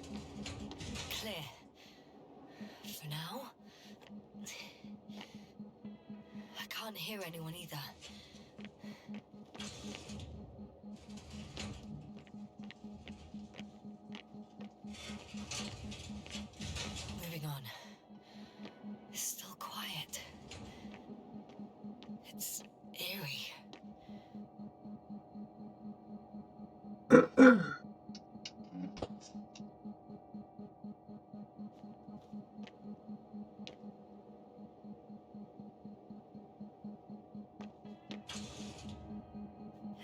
Clear. For now. I can't hear anyone either. Moving on. It's still quiet. It's eerie.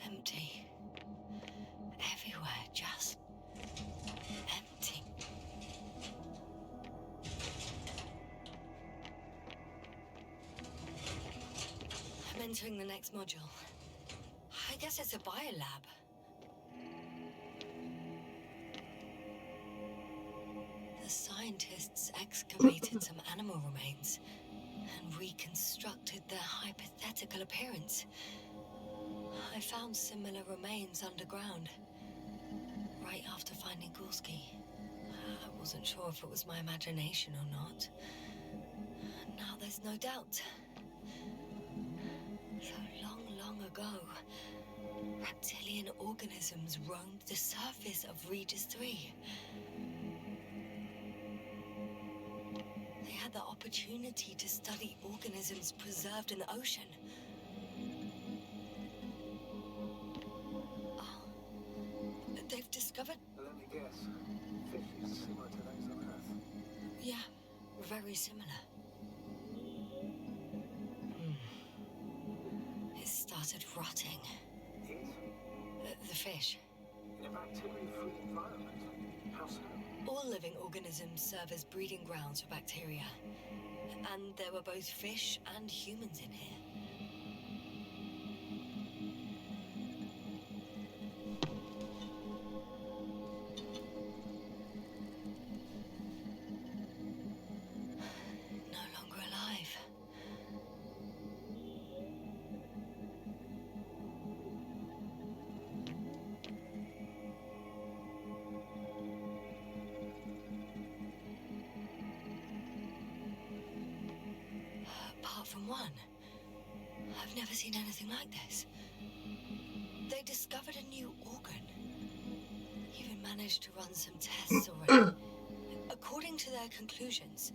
Empty. Everywhere, just empty. I'm entering the next module. I guess it's a biolab. The scientists excavated some animal remains and reconstructed their hypothetical appearance. I found similar remains underground, right after finding Gorski. I wasn't sure if it was my imagination or not. Now there's no doubt. So long ago, reptilian organisms roamed the surface of Regis 3. They had the opportunity to study organisms preserved in the ocean. Oh, they've discovered... Let me guess. Fishes similar to those on Earth. Yeah, very similar. It started rotting. The fish. In a bacteria-free environment? How so? All living organisms serve as breeding grounds for bacteria. And there were both fish and humans in here. No longer alive. Apart from one, I've never seen anything like this. They discovered a new organ. Even managed to run some tests already. According to their conclusions,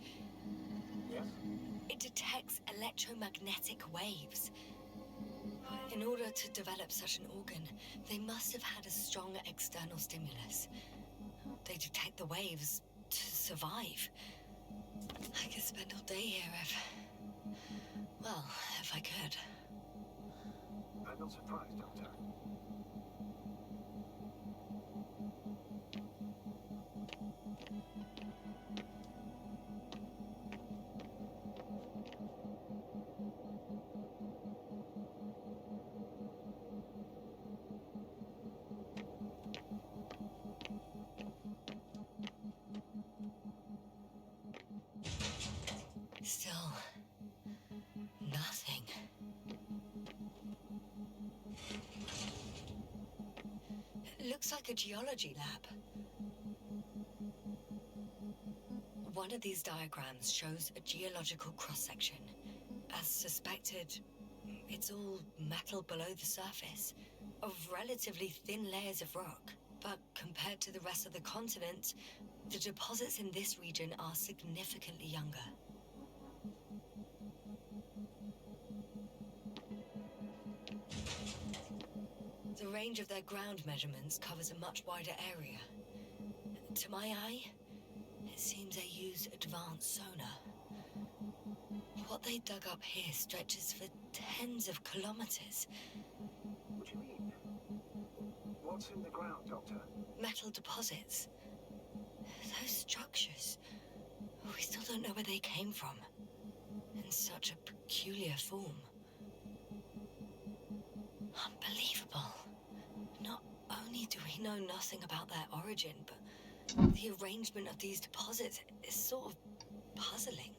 Yes? it detects electromagnetic waves. In order to develop such an organ, they must have had a strong external stimulus. They detect the waves to survive. I could spend all day here if I could. I'm not surprised, Doctor. Still, nothing. It looks like a geology lab. One of these diagrams shows a geological cross-section. As suspected, it's all metal below the surface, of relatively thin layers of rock. But compared to the rest of the continent, the deposits in this region are significantly younger. The range of their ground measurements covers a much wider area. To my eye, it seems they use advanced sonar. What they dug up here stretches for tens of kilometers. What do you mean? What's in the ground, Doctor? Metal deposits. Those structures. We still don't know where they came from. In such a peculiar form. Unbelievable. Not only do we know nothing about their origin, but the arrangement of these deposits is sort of puzzling.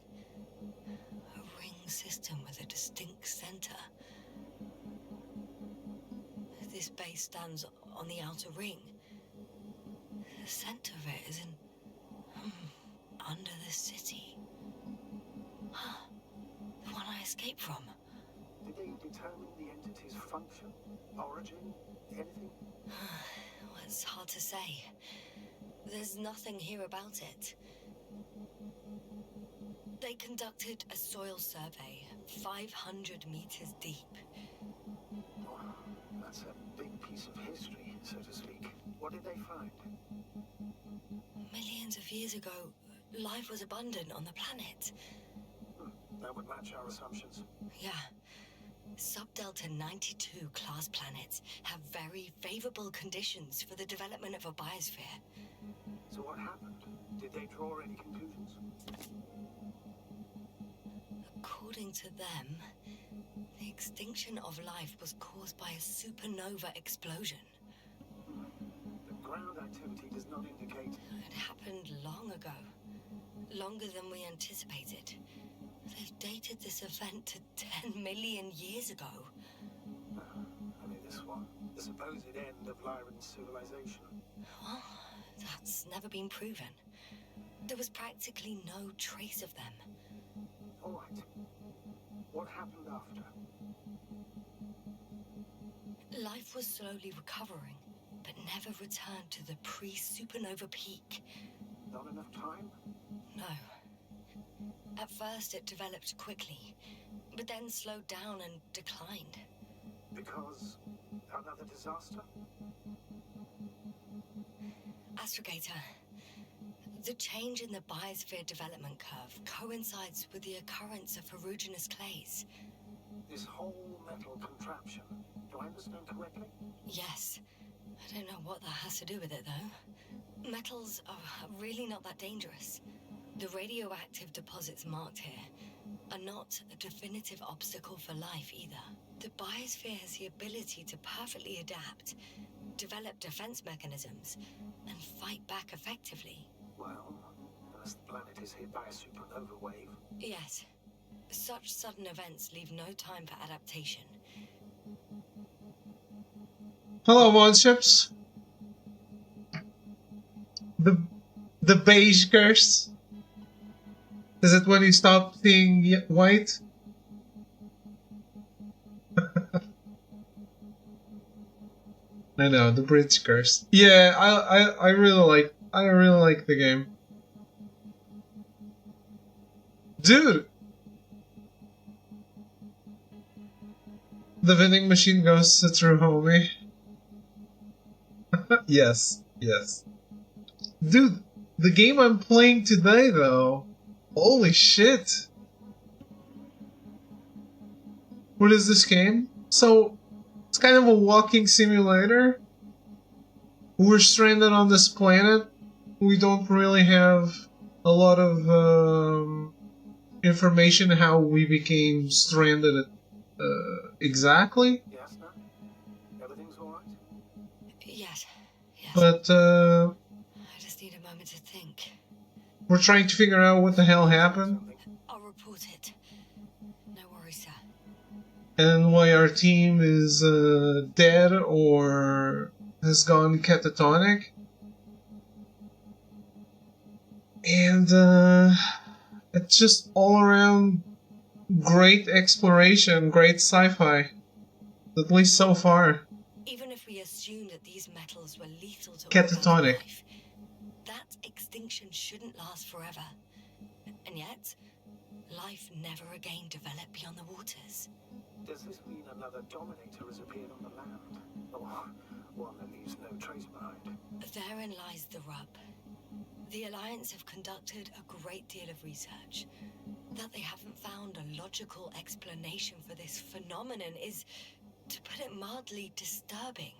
A ring system with a distinct center. This base stands on the outer ring. The center of it is under the city. The one I escaped from. Did they determine the entity's function, origin, anything? Well, it's hard to say. There's nothing here about it. They conducted a soil survey 500 meters deep. Oh, that's a big piece of history, so to speak. What did they find? Millions of years ago, life was abundant on the planet. That would match our assumptions. Yeah. Subdelta 92 class planets have very favorable conditions for the development of a biosphere. So what happened? Did they draw any conclusions? According to them, the extinction of life was caused by a supernova explosion. The ground activity does not indicate... It happened long ago. Longer than we anticipated. They've dated this event to 10 million years ago. Only this one. The supposed end of Lyran's civilization. Well, that's never been proven. There was practically no trace of them. All right. What happened after? Life was slowly recovering, but never returned to the pre-supernova peak. Not enough time? No. At first it developed quickly, but then slowed down and declined. Because another disaster? Astrogator, the change in the biosphere development curve coincides with the occurrence of ferruginous clays. This whole metal contraption, do I understand correctly? Yes. I don't know what that has to do with it, though. Metals are really not that dangerous. The radioactive deposits marked here are not a definitive obstacle for life either. The biosphere has the ability to perfectly adapt, develop defense mechanisms, and fight back effectively. Well, unless the planet is hit by a supernova wave. Yes. Such sudden events leave no time for adaptation. Hello, Monships. The beige curse. Is it when you stop seeing white? I know, the bridge curse. Yeah, I really like the game. Dude! The vending machine goes through, homie. Yes, yes. Dude, the game I'm playing today, though. Holy shit. What is this game? So, it's kind of a walking simulator. We're stranded on this planet. We don't really have a lot of information how we became stranded exactly. Yes, no? Everything's all right? Yes. But I just need a moment to think. we're trying to figure out what the hell happened. I'll report it. No worries, sir. And why our team is dead or has gone catatonic. And it's just all around great exploration, great sci-fi. At least so far. Even if we assume that these metals were lethal to Catatonic. life, that extinction shouldn't last forever. And yet, life never again developed beyond the waters. Does this mean another Dominator has appeared on the land? Or one that leaves no trace behind? Therein lies the rub. The Alliance have conducted a great deal of research. That they haven't found a logical explanation for this phenomenon is, to put it mildly, disturbing.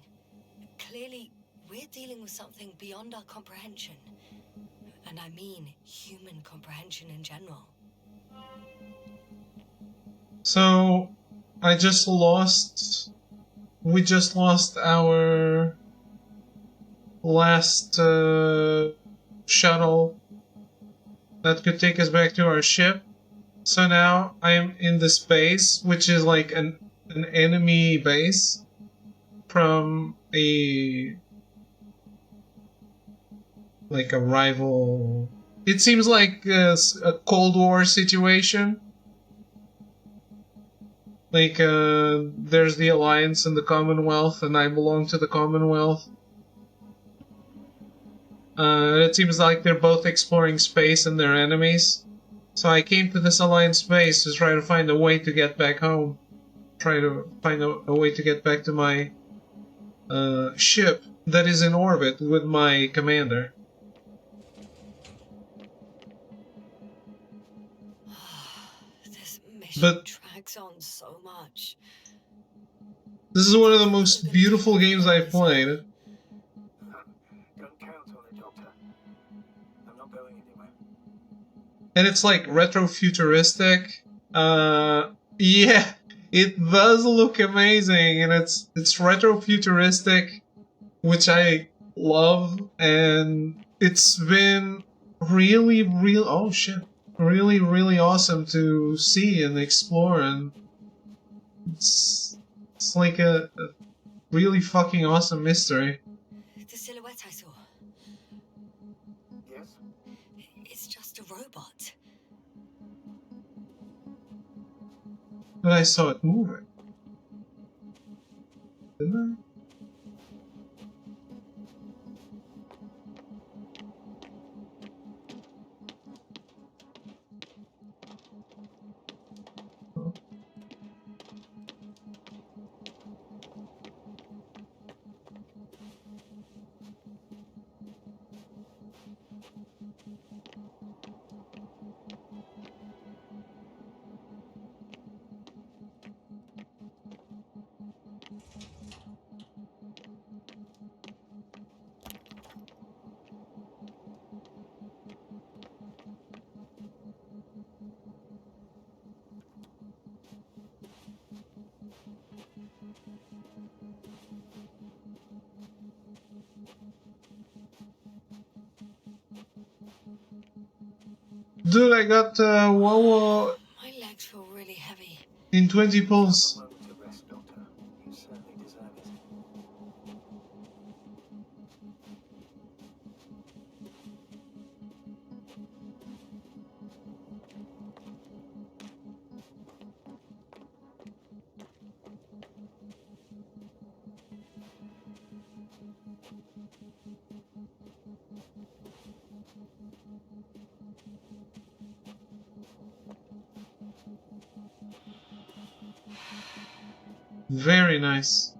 Clearly, we're dealing with something beyond our comprehension. And I mean human comprehension in general. So, we just lost our last shuttle that could take us back to our ship. So now I'm in this base, which is like an enemy base from a rival. It seems like a Cold War situation. Like, there's the Alliance and the Commonwealth, and I belong to the Commonwealth. It seems like they're both exploring space and their enemies. So I came to this Alliance base to try to find a way to get back home. Try to find a way to get back to my ship that is in orbit with my commander. This mission But drags on so much. this is one of the most beautiful games I've played. Don't count on it, Doctor. I'm not going anywhere. And it's like retro-futuristic. Yeah, it does look amazing, and it's retro-futuristic, which I love, and it's been oh shit, really awesome to see and explore, and it's like a really fucking awesome mystery. The silhouette I saw, Yes? it's just a robot. But I saw it moving. Didn't Dude, I got Wawa My legs feel really heavy. in 20 pulls. Have a moment to rest, Doctor. You certainly deserve it. Very nice.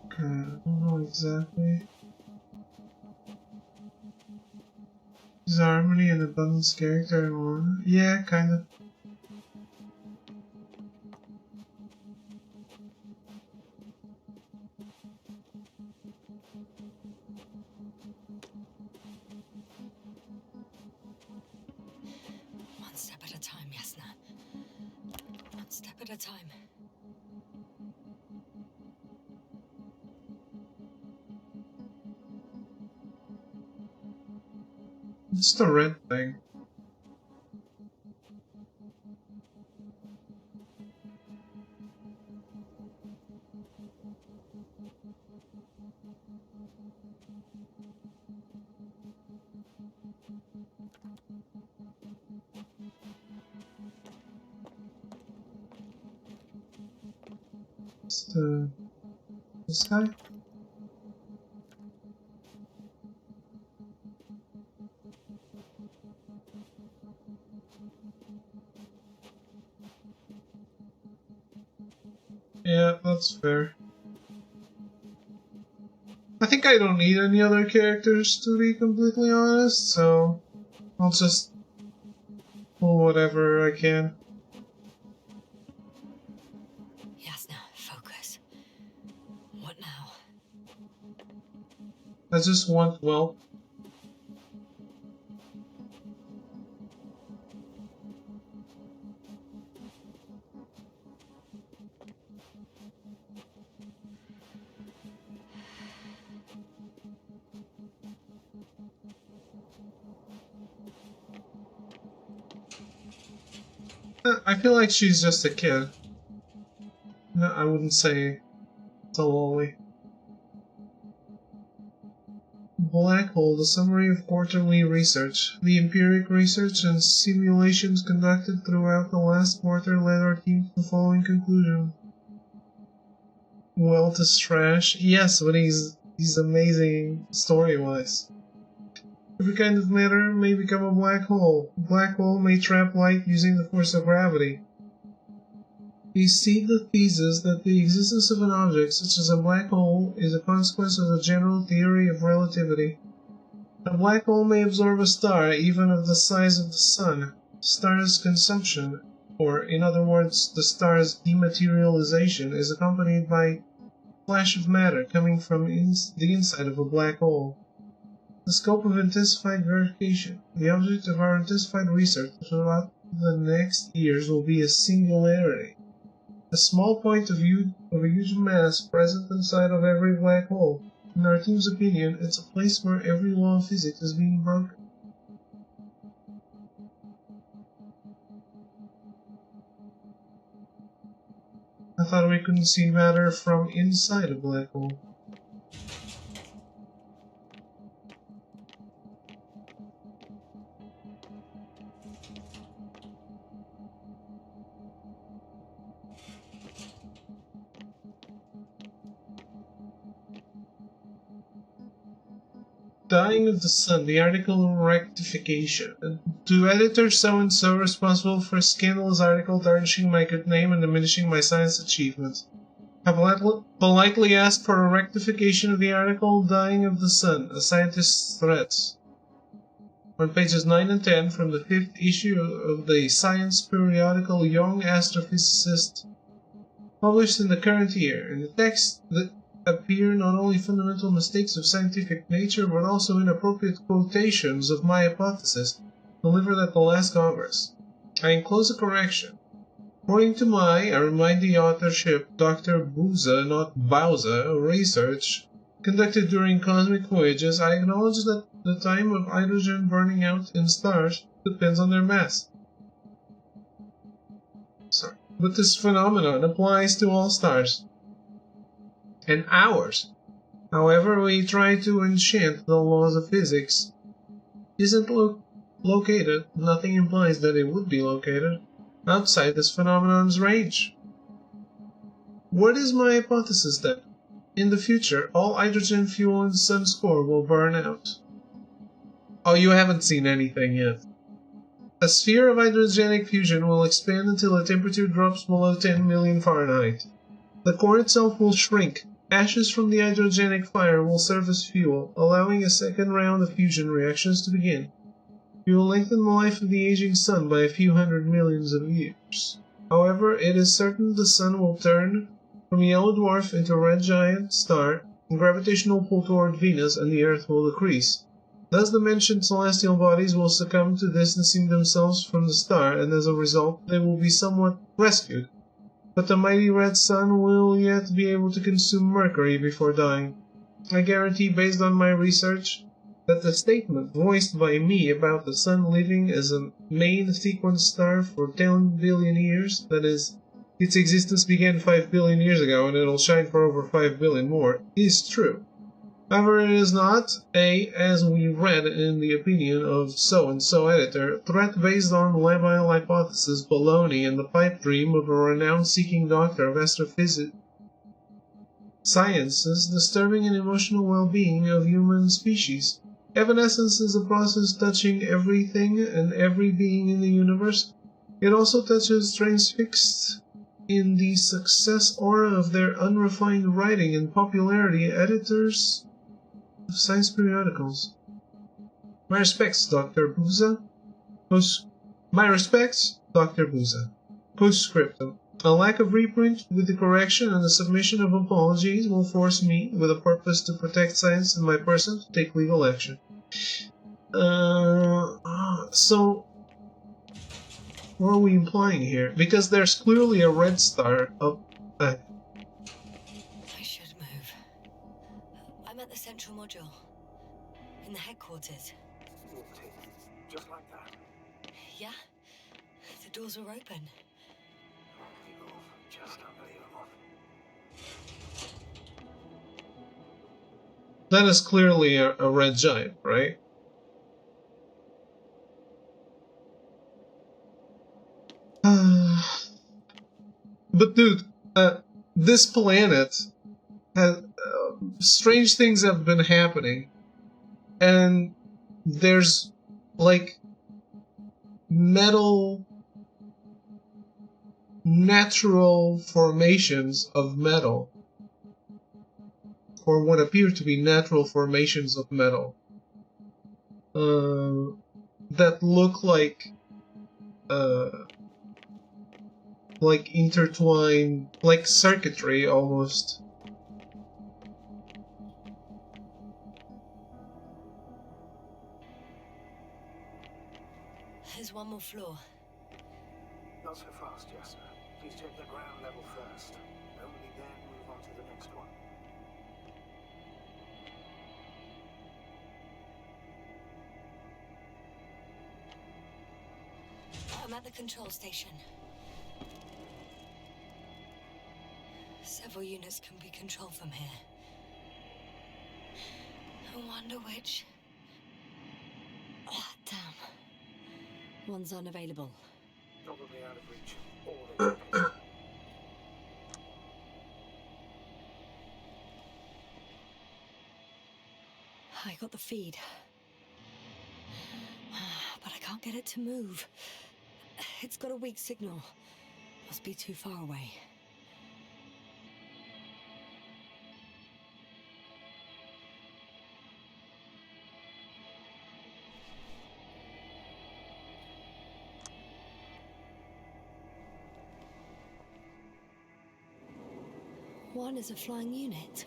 Okay, I don't know exactly. Is Harmony an abundance character in one? Yeah, kind of. One step at a time, Yasna. One step at a time. It's the red thing. It's this guy? Yeah, that's fair. I think I don't need any other characters, to be completely honest, so I'll just pull whatever I can. Yasna, focus. What now? I just want, well, I feel like she's just a kid. No, I wouldn't say it's a lolly. black hole, the summary of quarterly research. The empiric research and simulations conducted throughout the last quarter led our team to the following conclusion. Well, this trash. Yes, but he's amazing story-wise. Every kind of matter may become a black hole. A black hole may trap light using the force of gravity. We see the thesis that the existence of an object, such as a black hole, is a consequence of the general theory of relativity. A black hole may absorb a star, even of the size of the sun. The star's consumption, or in other words, the star's dematerialization, is accompanied by a flash of matter coming from the inside of a black hole. The scope of intensified verification. The object of our intensified research throughout the next years will be a singularity. A small point of a huge mass present inside of every black hole. In our team's opinion, it's a place where every law of physics is being broken. I thought we couldn't see matter from inside a black hole. Dying of the Sun, the article rectification. To editor so-and-so responsible for a scandalous article tarnishing my good name and diminishing my science achievements. I politely ask for a rectification of the article Dying of the Sun, a scientist's threats. On pages 9 and 10 from the 5th issue of the science periodical Young Astrophysicist, published in the current year. In the text appear not only fundamental mistakes of scientific nature, but also inappropriate quotations of my hypothesis delivered at the last Congress. I enclose a correction. According to I remind the authorship, Dr. Booza, not Bauza, research conducted during cosmic voyages, I acknowledge that the time of hydrogen burning out in stars depends on their mass. Sorry. But this phenomenon applies to all stars. And ours. However we try to enchant the laws of physics, isn't located, nothing implies that it would be located, outside this phenomenon's range. What is my hypothesis then? In the future, all hydrogen fuel in Sun's core will burn out. Oh, you haven't seen anything yet. A sphere of hydrogenic fusion will expand until the temperature drops below 10 million Fahrenheit. The core itself will shrink. Ashes from the hydrogenic fire will serve as fuel, allowing a second round of fusion reactions to begin. You will lengthen the life of the aging Sun by a few hundred millions of years. However, it is certain the Sun will turn from a yellow dwarf into a red giant star, and gravitational pull toward Venus and the Earth will decrease. Thus the mentioned celestial bodies will succumb to distancing themselves from the star, and as a result they will be somewhat rescued. But the mighty red Sun will yet be able to consume Mercury before dying. I guarantee, based on my research, that the statement voiced by me about the Sun living as a main sequence star for 10 billion years, that is, its existence began 5 billion years ago and it'll shine for over 5 billion more, is true. However, it is not as we read in the opinion of so-and-so editor, threat based on labile hypothesis, baloney, and the pipe dream of a renown-seeking doctor of astrophysics sciences disturbing an emotional well-being of human species. Evanescence is a process touching everything and every being in the universe. It also touches transfixed in the success aura of their unrefined writing and popularity editors of science periodicals. My respects, Dr. Booza. Postscriptum. A lack of reprint with the correction and the submission of apologies will force me, with a purpose to protect science and my person, to take legal action. So, what are we implying here? Because there's clearly a red star up ahead. I should move. I'm at the central module. In the headquarters. Walked in, just like that. Yeah? The doors are open. Unbelievable. Just unbelievable. That is clearly a red giant, right? But dude, this planet has strange things have been happening, and there's like metal, natural formations of metal, or what appear to be natural formations of metal, that look like intertwined, like circuitry almost. There's one more floor. Not so fast, Jester. Please check the ground level first. Only then move on to the next one. I'm at the control station. Several units can be controlled from here. I wonder which... Ah, damn. One's unavailable. Probably out of reach. All information. I got the feed. But I can't get it to move. It's got a weak signal. Must be too far away. One is a flying unit.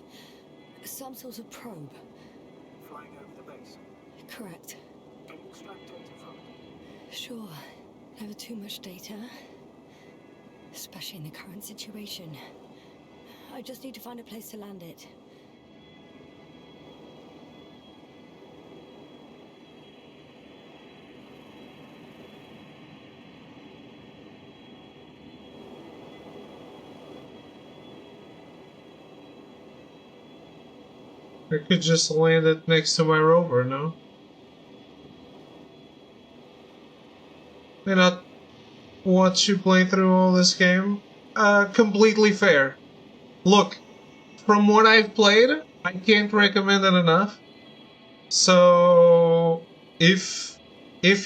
Some sort of probe. Flying over the base. Correct. Can you extract data from it? Sure. Never too much data. Especially in the current situation. I just need to find a place to land it. I could just land it next to my rover, no? May not watch you play through all this game. Completely fair. Look, from what I've played, I can't recommend it enough. So, if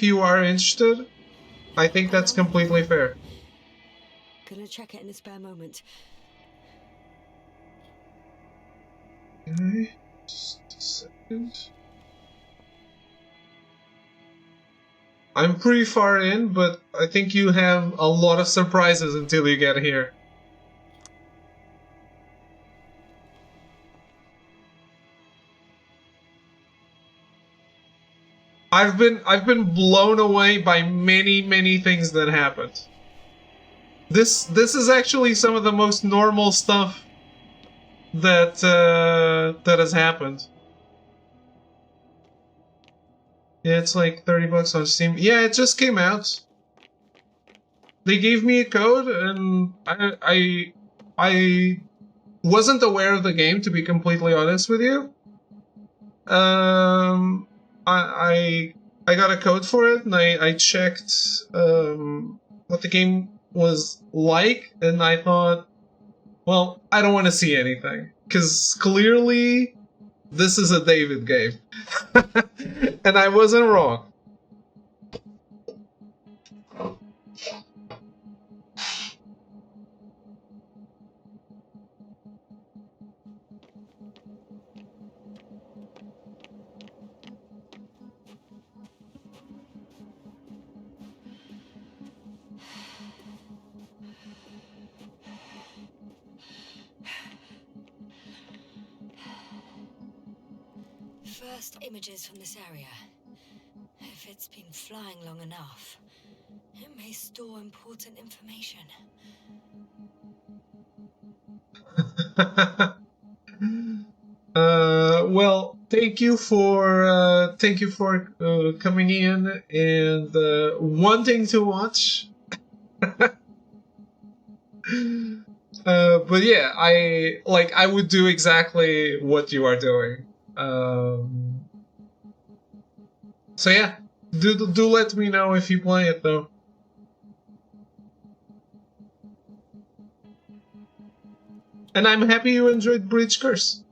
you are interested, I think that's completely fair. Gonna check it in a spare moment. Okay, just a second. I'm pretty far in, but I think you have a lot of surprises until you get here. I've been blown away by many things that happened. This is actually some of the most normal stuff that that has happened. Yeah, it's like $30 on Steam. Yeah, it just came out. They gave me a code, and I wasn't aware of the game, to be completely honest with you. I got a code for it, and I checked what the game was like, and I thought, well, I don't want to see anything, because clearly this is a David game. And I wasn't wrong. First images from this area. If it's been flying long enough, it may store important information. Well, thank you for coming in and wanting to watch. But yeah, I would do exactly what you are doing. Um, so yeah, do let me know if you play it though. And I'm happy you enjoyed Breach Curse.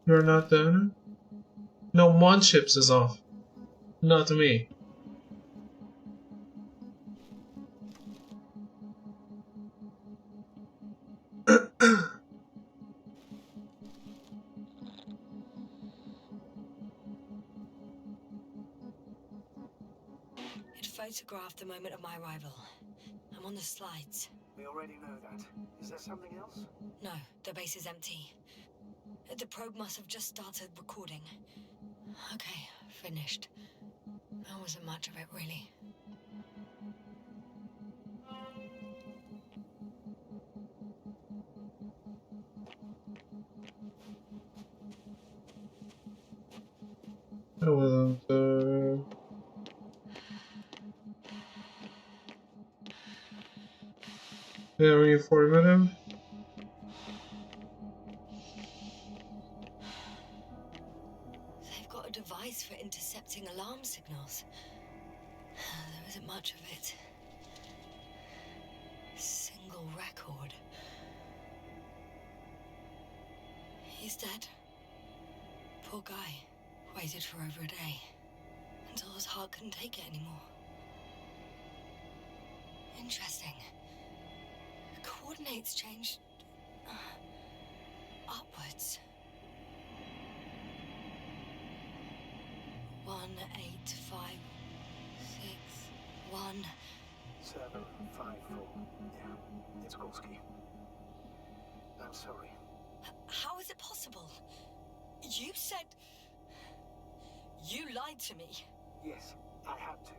You're not done? No, Monships is off. Not me. It photographed the moment of my arrival. I'm on the slides. We already know that. Is there something else? No, the base is empty. The probe must have just started recording. Okay, finished. There wasn't much of it, really. I wasn't. Very informative. They've got a device for intercepting alarm signals. There isn't much of it. Single record. He's dead. Poor guy. Waited for over a day. Until his heart couldn't take it anymore. Interesting. The coordinates changed... upwards. 1856 754. Yeah, it's Gorski. I'm sorry. How is it possible? You said... You lied to me. Yes, I had to.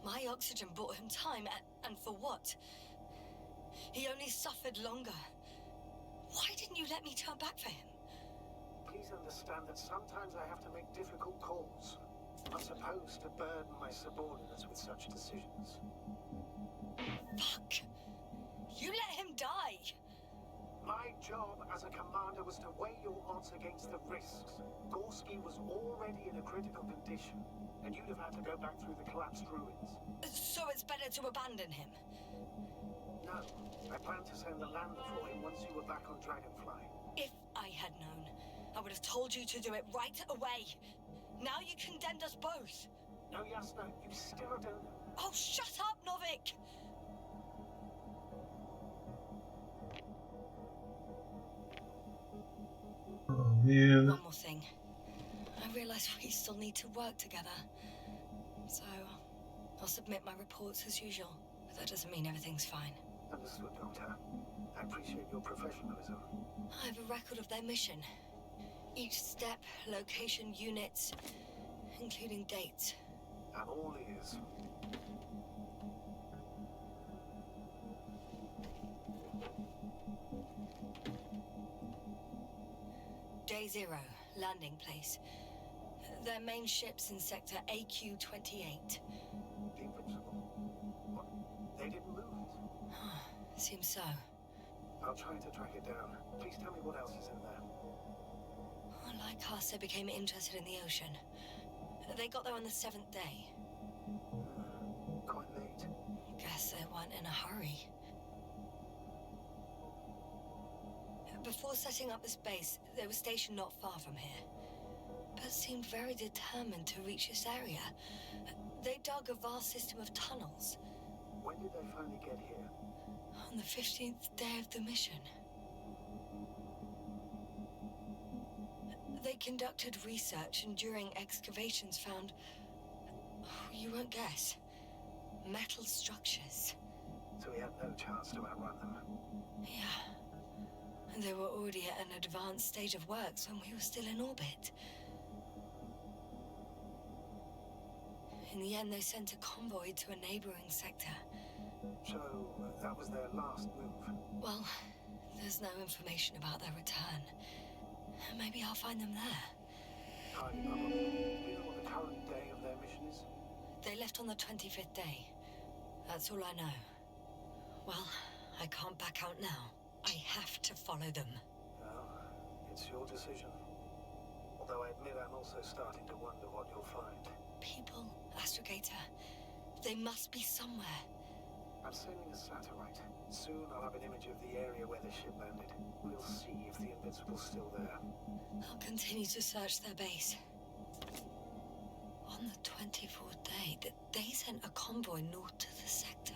My oxygen bought him time, and for what? He only suffered longer. Why didn't you let me turn back for him? Please understand that sometimes I have to make difficult calls. I'm not supposed to burden my subordinates with such decisions. Fuck. You let him die. My job as a commander was to weigh your odds against the risks. Gorski was already in a critical condition, and you'd have had to go back through the collapsed ruins. So it's better to abandon him. No, I plan to send the lander for him once you were back on Dragonfly. If I had known, I would have told you to do it right away. Now you condemned us both. No, Yasna, you still don't... Oh, shut up, Novik! Oh man. One more thing. I realize we still need to work together. So, I'll submit my reports as usual. But that doesn't mean everything's fine. Understood, Doctor. I appreciate your professionalism. I have a record of their mission. Each step, location, units, including dates. I'm all ears. Day 0, landing place. Their main ship's in sector AQ-28. The Invincible. What? They didn't move it? Seems so. I'll try to track it down. Please tell me what else is in there. Like us, they became interested in the ocean. They got there on the 7th day. Quite late. Guess they weren't in a hurry. Before setting up this base, they were stationed not far from here. But seemed very determined to reach this area. They dug a vast system of tunnels. When did they finally get here? On the 15th day of the mission. They conducted research and during excavations found... you won't guess. Metal structures. So we had no chance to outrun them. Yeah. And they were already at an advanced stage of works when we were still in orbit. In the end, they sent a convoy to a neighboring sector. So, that was their last move? Well, there's no information about their return. Maybe I'll find them there. Highly probable. Do you know what the current day of their mission is? They left on the 25th day. That's all I know. Well, I can't back out now. I have to follow them. Well, it's your decision. Although I admit I'm also starting to wonder what you'll find. People, Astrogator. They must be somewhere. I'm sending a satellite. Soon I'll have an image of the area where the ship landed. We'll see if the Invincible's still there. I'll continue to search their base. On the 24th day, they sent a convoy north to the sector.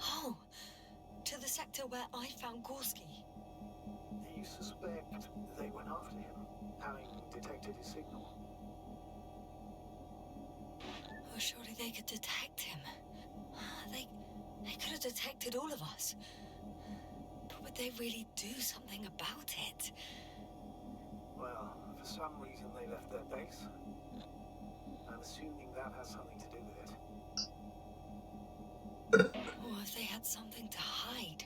Oh, to the sector where I found Gorski. You suspect they went after him, having detected his signal? Oh, surely they could detect him. They could have detected all of us. But would they really do something about it? Well, for some reason they left their base. I'm assuming that has something to do with it. Or if they had something to hide.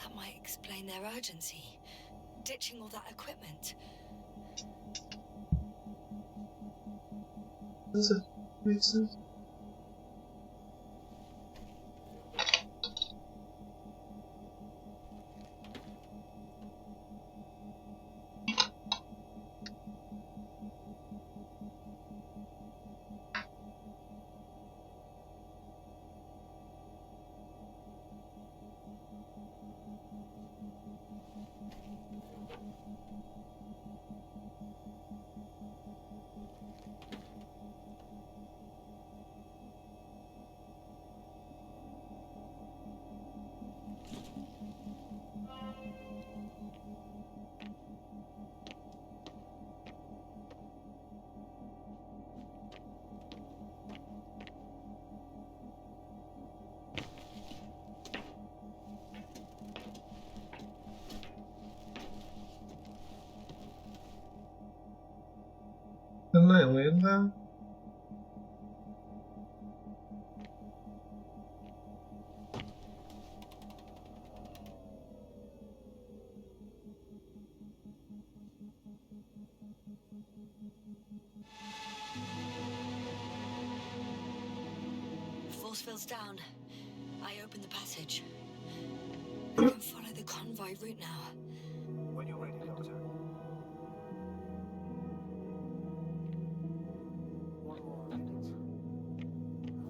That might explain their urgency. Ditching all that equipment. Does it make sense? Didn't I land there? Force field's down. I open the passage. I can follow the convoy route now. When you're ready, Doctor. One more minute.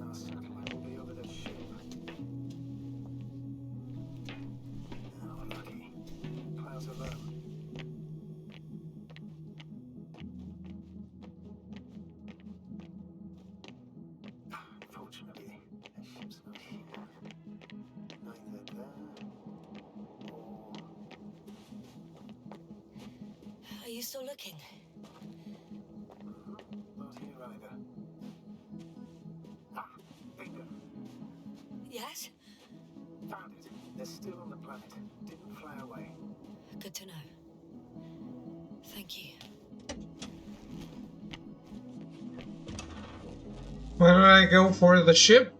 And our satellite will be over the ship. Oh, lucky. Clouds are low. Fortunately, the ship's not here. Neither there or... Are you still looking? Not here either. Ah, bingo. Yes? Found it. They're still on the planet. Didn't fly away. Good to know. Thank you. Where do I go for the ship?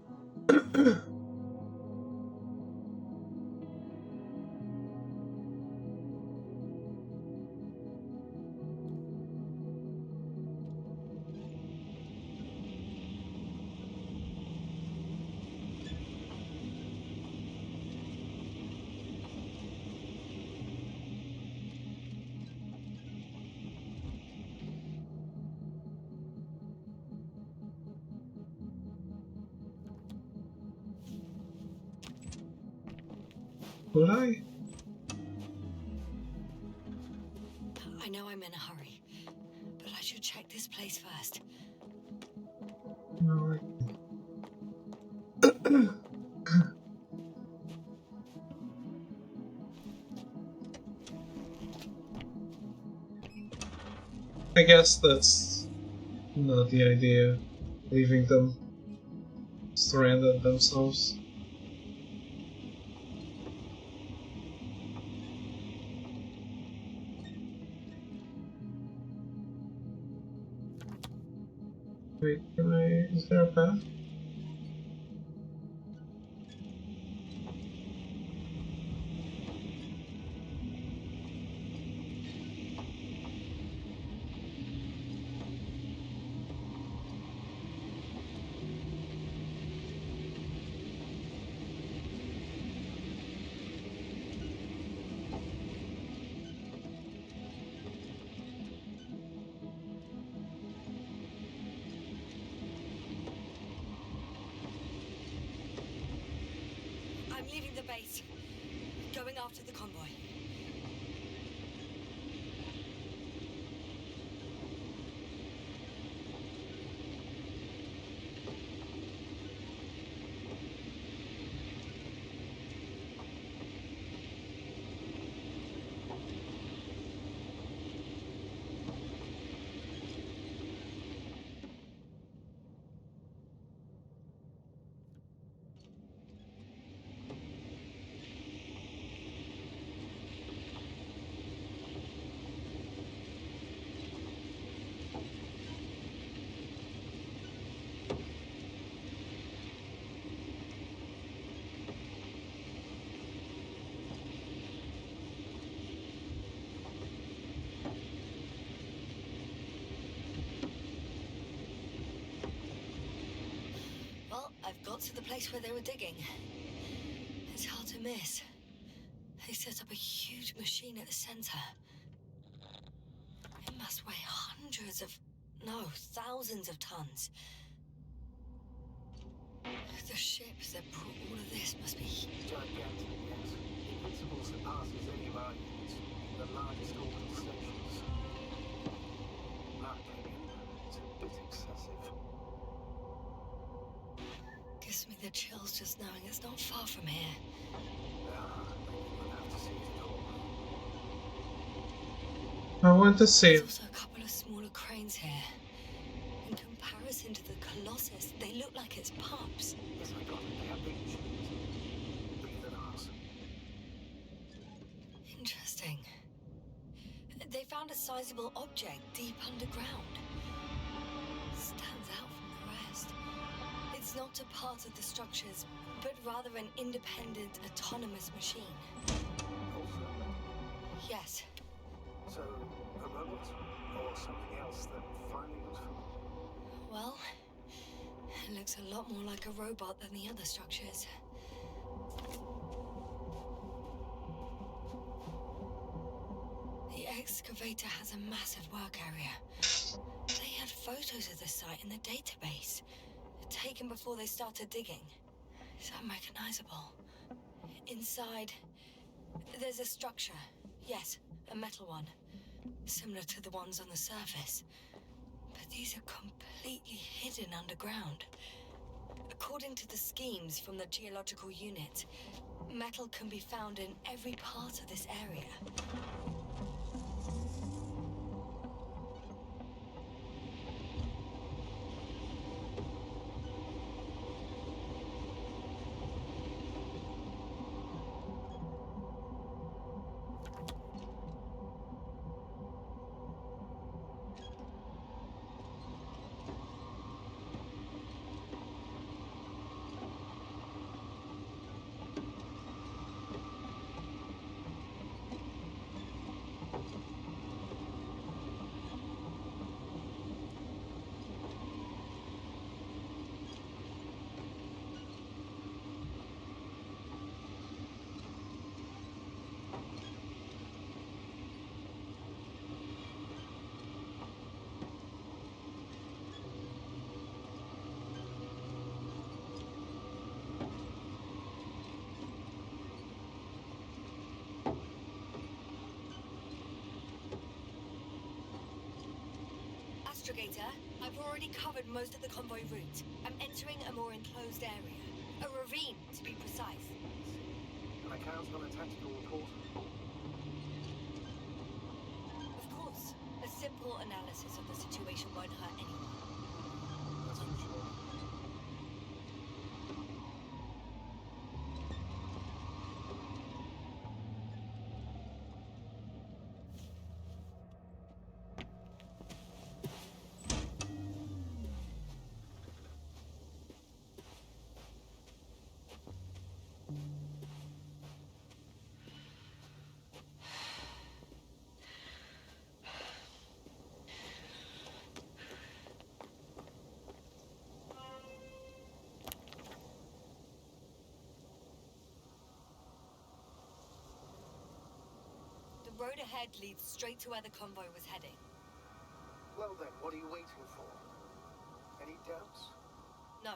Would I? I know I'm in a hurry, but I should check this place first. No, I guess that's not the idea, leaving them stranded themselves. Wait, is there a path? I'm leaving the base. Going after the convoy. Well, I've got to the place where they were digging. It's hard to miss. They set up a huge machine at the center. It must weigh thousands of tons. The ships that brought all of this must be... Gigantic, yes. Invincible surpasses any of our units. The largest orbital stations. That is a bit excessive. Gives me the chills just knowing it's not far from here. We'll have to see it all. I want to see There's it. also a couple of smaller cranes here. In comparison to the Colossus, they look like it's pups. Yes, I got it. They have big machines. Bigger than ours. Interesting. They found a sizable object deep underground. Stands out from the rest. It's not a part of the structures, but rather an independent, autonomous machine. Also, Yes. so a robot or something else that finally was found. Well, it looks a lot more like a robot than the other structures. The excavator has a massive work area. They had photos of the site in the database, taken before they started digging. It's unrecognizable. Inside, there's a structure. Yes, a metal one. Similar to the ones on the surface. But these are completely hidden underground. According to the schemes from the geological unit, metal can be found in every part of this area. Astrogator, I've already covered most of the convoy route. I'm entering a more enclosed area. A ravine, to be precise. Can I count on a tactical report? Of course, a simple analysis of the situation won't hurt anyone. That's for sure. The road ahead leads straight to where the convoy was heading. Well then, what are you waiting for? Any doubts? No,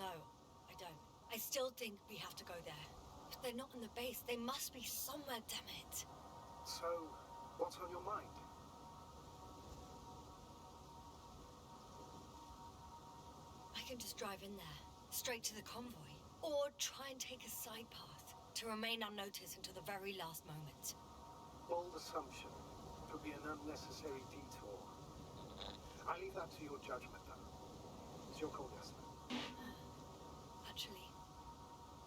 I don't. I still think we have to go there. But they're not on the base. They must be somewhere, damn it. So, what's on your mind? I can just drive in there, straight to the convoy. Or try and take a side path to remain unnoticed until the very last moment. Bold assumption. Could be an unnecessary detour. I leave that to your judgment, though. It's your call, Yasna. Actually,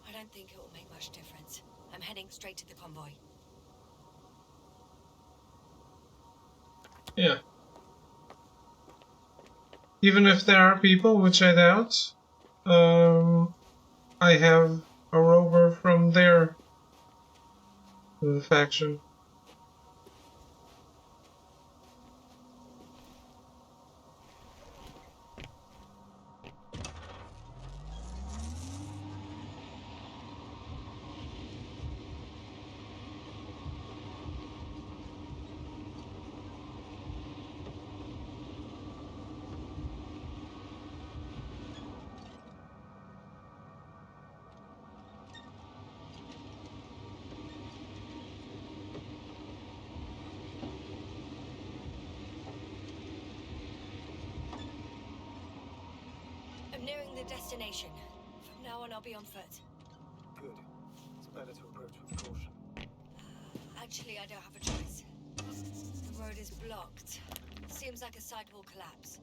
I don't think it will make much difference. I'm heading straight to the convoy. Yeah. Even if there are people, which I doubt, I have a rover from their faction. I'm nearing the destination. From now on, I'll be on foot. Good. It's better to approach with caution. Actually, I don't have a choice. The road is blocked. Seems like a sidewall collapse.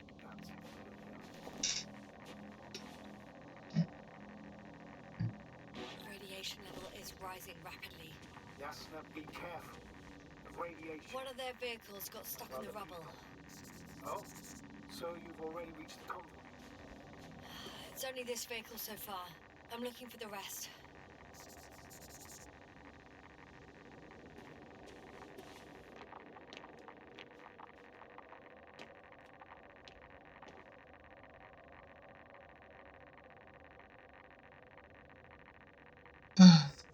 Radiation level is rising rapidly. Yasna, be careful. Of radiation. One of their vehicles got stuck in the rubble. Oh? So you've already reached the convoy? It's only this vehicle so far. I'm looking for the rest.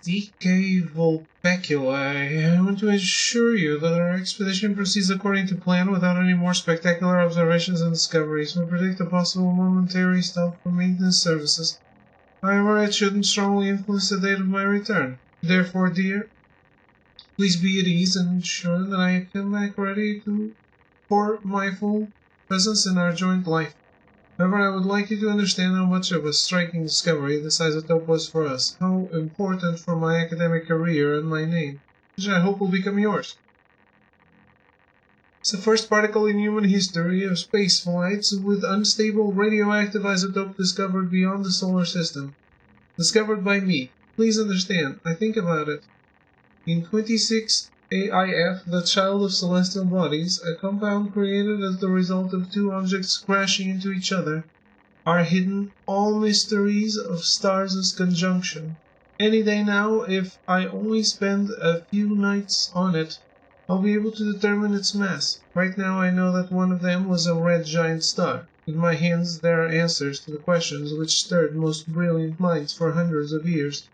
DK Vulpeculae. I want to assure you that our expedition proceeds according to plan without any more spectacular observations and discoveries. We predict a possible momentary stop for maintenance services. However, it shouldn't strongly influence the date of my return. Therefore, dear, please be at ease and ensure that I come back ready for my full presence in our joint life. However, I would like you to understand how much of a striking discovery this isotope was for us, how important for my academic career and my name, which I hope will become yours. It's the first particle in human history of space flights with unstable radioactive isotope discovered beyond the solar system. Discovered by me. Please understand, I think about it. In 26 AIF, the child of celestial bodies, a compound created as the result of two objects crashing into each other, are hidden all mysteries of stars' conjunction. Any day now, if I only spend a few nights on it, I'll be able to determine its mass. Right now I know that one of them was a red giant star. In my hands there are answers to the questions which stirred most brilliant minds for hundreds of years,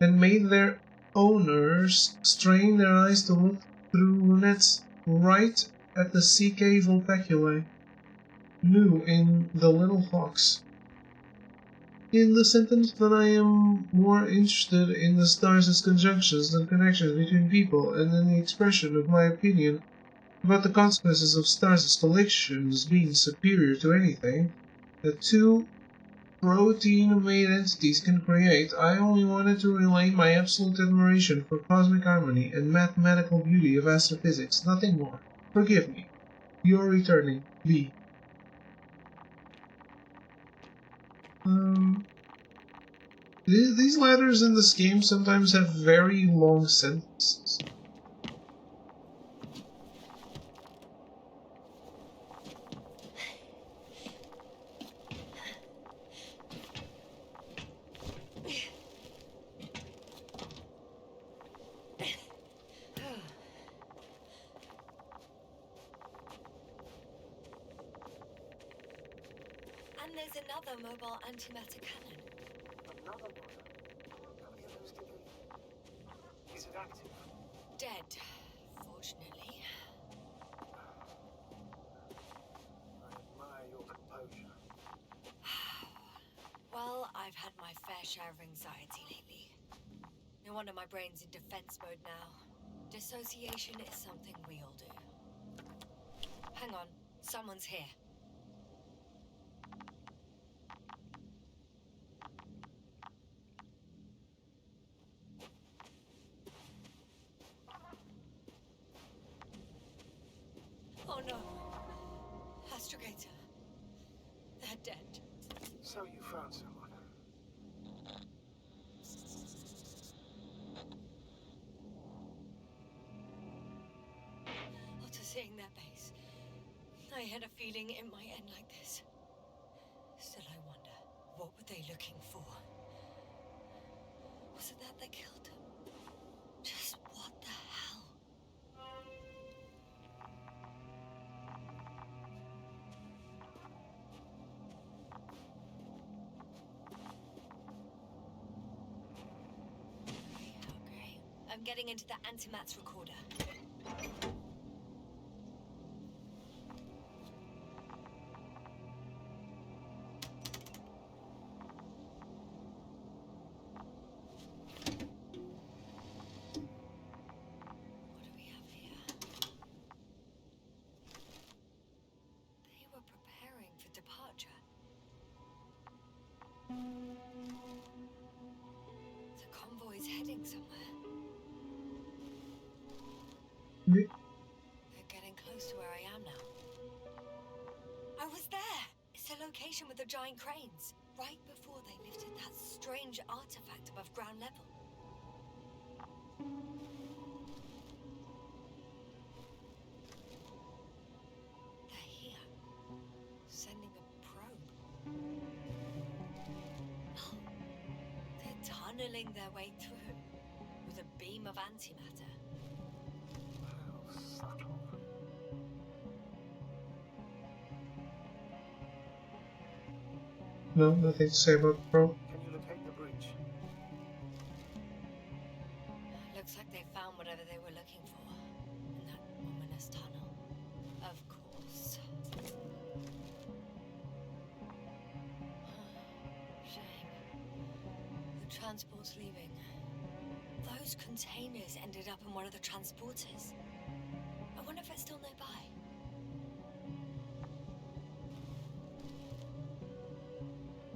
and made their owners strain their eyes to look through lunettes right at the CK Vulpeculae, new in the little fox. In the sentence that I am more interested in the stars' conjunctions than connections between people, and in the expression of my opinion about the consequences of stars' collisions being superior to anything that two protein-made entities can create, I only wanted to relay my absolute admiration for cosmic harmony and mathematical beauty of astrophysics, nothing more. Forgive me. Your returning, B. These letters in this game sometimes have very long sentences. And there's another mobile antimatter cannon. Another one? How many of those did they... Is it active? Dead, fortunately. I admire your composure. Well, I've had my fair share of anxiety lately. No wonder my brain's in defense mode now. Dissociation is something we all do. Hang on, someone's here. Oh no. Astrogator. They're dead. So you found someone. After seeing their base, I had a feeling it might end like this. Still, I wonder, what were they looking for? Was it that they killed him? Just what the hell? Okay. I'm getting into the antimat's recorder. What do we have here? They were preparing for departure. The convoy's heading somewhere. They're getting close to where I am now. I was there! It's the location with the giant cranes. Right before they lifted that strange artifact above ground level. They're here. Sending a probe. Oh, they're tunneling their way through with a beam of antimatter. How subtle. No, nothing to say about Pro. Can you locate the breach? Looks like they found whatever they were looking for in that ominous tunnel. Of course. Shame. The transport's leaving. Those containers ended up in one of the transporters. I wonder if it's still nearby.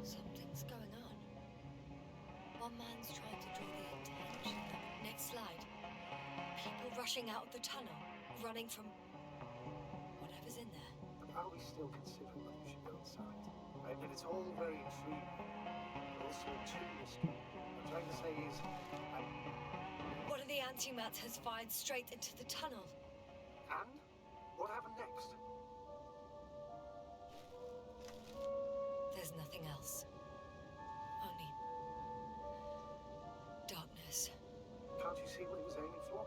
Something's going on. One man's trying to draw the attention. Next slide. People rushing out of the tunnel, running from whatever's in there. Are we still considering whether we should go inside? I mean, it's all very intriguing, but also too risky. What I'm trying to say is, One of the antimats has fired straight into the tunnel. and what happened next? There's nothing else. Only darkness. Can't you see what he was aiming for?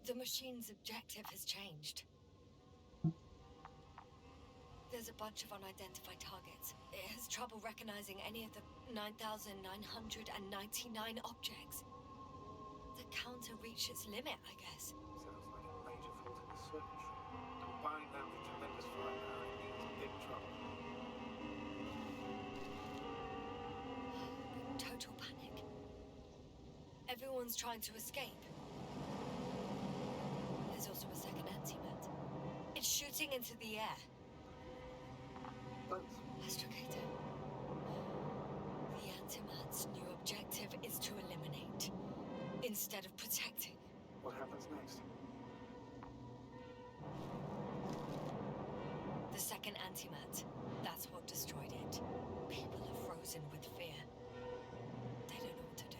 The machine's objective has changed. There's a bunch of unidentified targets. It has trouble recognizing any of the 9,999 objects. The counter reached its limit, I guess. Sounds like a major fault in the circuitry. Combine that with tremendous firepower, it means big trouble. Total panic. Everyone's trying to escape. There's also a second antimat. It's shooting into the air. Both. Astrogator. The antimat's new objective is to eliminate, instead of protecting. What happens next? The second antimat. That's what destroyed it. People are frozen with fear. They don't know what to do.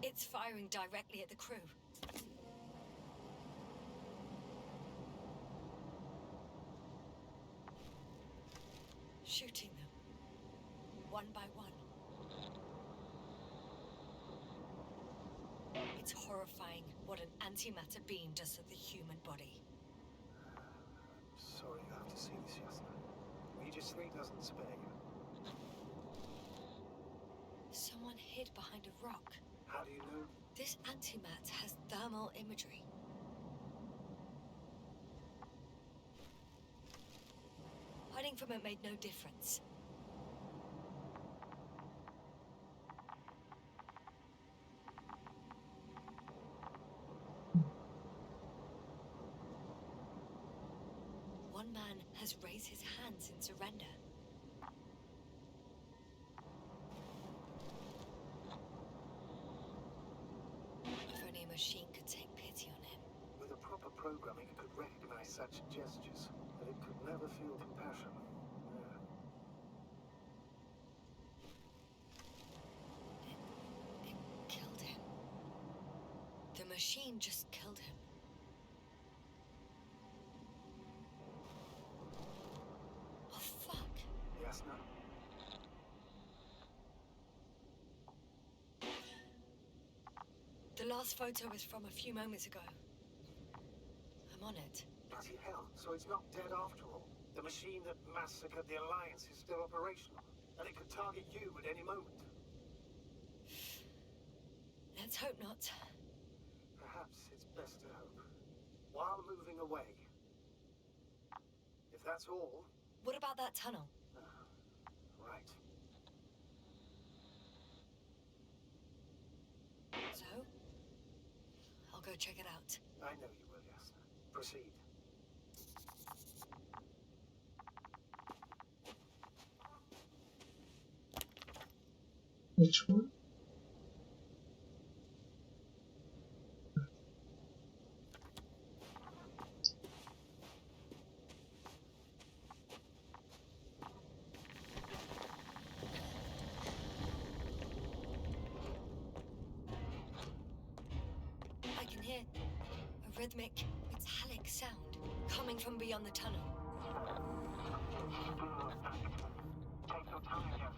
It's firing directly at the crew. Shooting them. One by one. It's horrifying what an antimatter beam does to the human body. Sorry you have to see this, Yasna. Regis 3 doesn't spare you. Someone hit hid behind a rock. How do you know? This antimat has thermal imagery. Hiding from it made no difference. One man has raised his hands in surrender. If only a machine could take pity on him. With a proper programming, it could recognize such gestures, but it could never feel compassion. It killed him. The machine just killed him. Oh, fuck. Yes, no. The last photo is from a few moments ago. I'm on it. Bloody hell, so it's not dead after all. The machine that massacred the Alliance is still operational, and it could target you at any moment. Let's hope not. Perhaps it's best to hope. While moving away. If that's all, What about that tunnel? right. So? I'll go check it out. I know you will, yes. Proceed. Which one? I can hear a rhythmic, metallic sound coming from beyond the tunnel. Take your time, yes,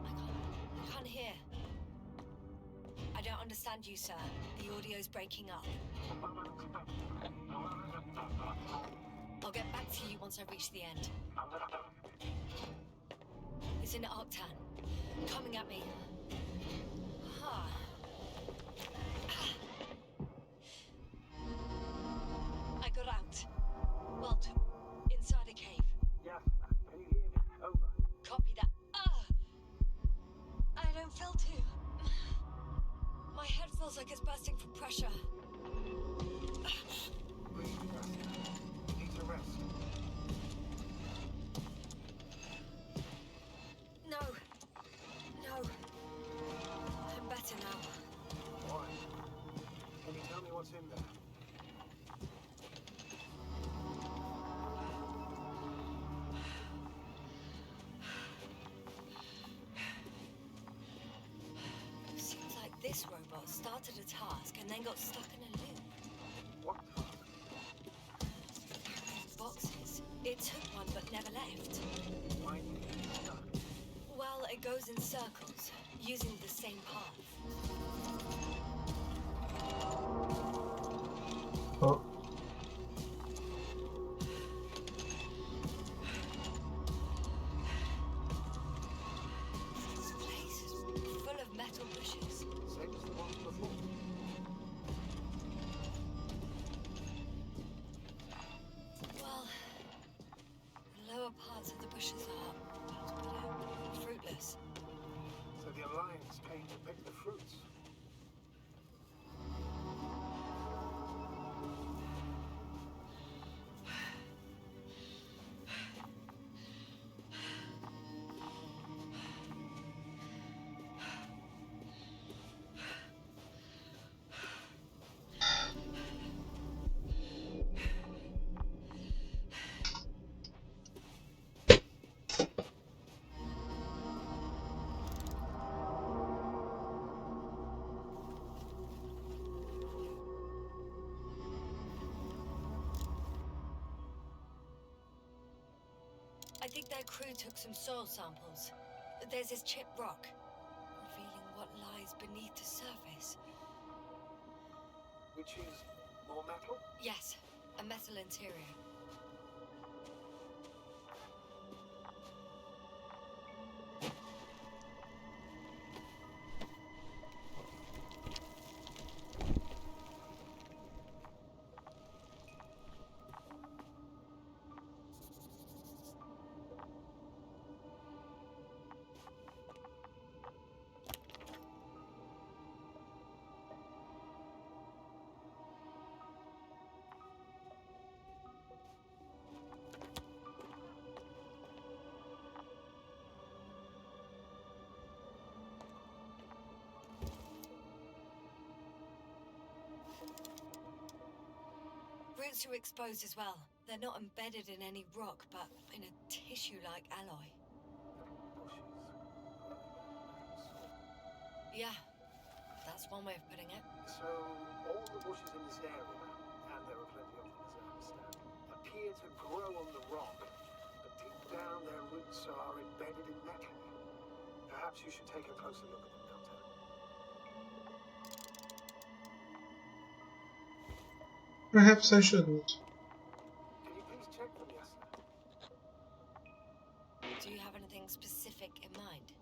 I can't hear. I don't understand you, sir. The audio's breaking up. I'll get back to you once I reach the end. It's in Arctan. Coming at me. Ah. I got out. Well, inside a cave. Yes, can you hear me? Over. Copy that. Ah! I don't feel too. My head feels like it's bursting from pressure. Breathe, yes. You need to rest. No. No. I'm better now. Why? Can you tell me what's in there? Seems like this robot started a task and then got stuck in a loop. What? Boxes. It took one but never left. Why do you get stuck? Well, it goes in circles, using the same path. Oh, This place is full of metal bushes. Same as the ones before. Well, the lower parts of the bushes are fruitless. So the Alliance came to pick the fruits. I think their crew took some soil samples. There's this chipped rock, revealing what lies beneath the surface. Which is more metal? Yes, a metal interior. roots are exposed as well. They're not embedded in any rock, but in a tissue-like alloy. Bushes. Yeah, that's one way of putting it. So, all the bushes in this area, and there are plenty of them as I understand, appear to grow on the rock, but deep down their roots are embedded in metal. Perhaps you should take a closer look at them, Doctor. Perhaps I shouldn't. Can you please check them, yes, sir? Do you have anything specific in mind?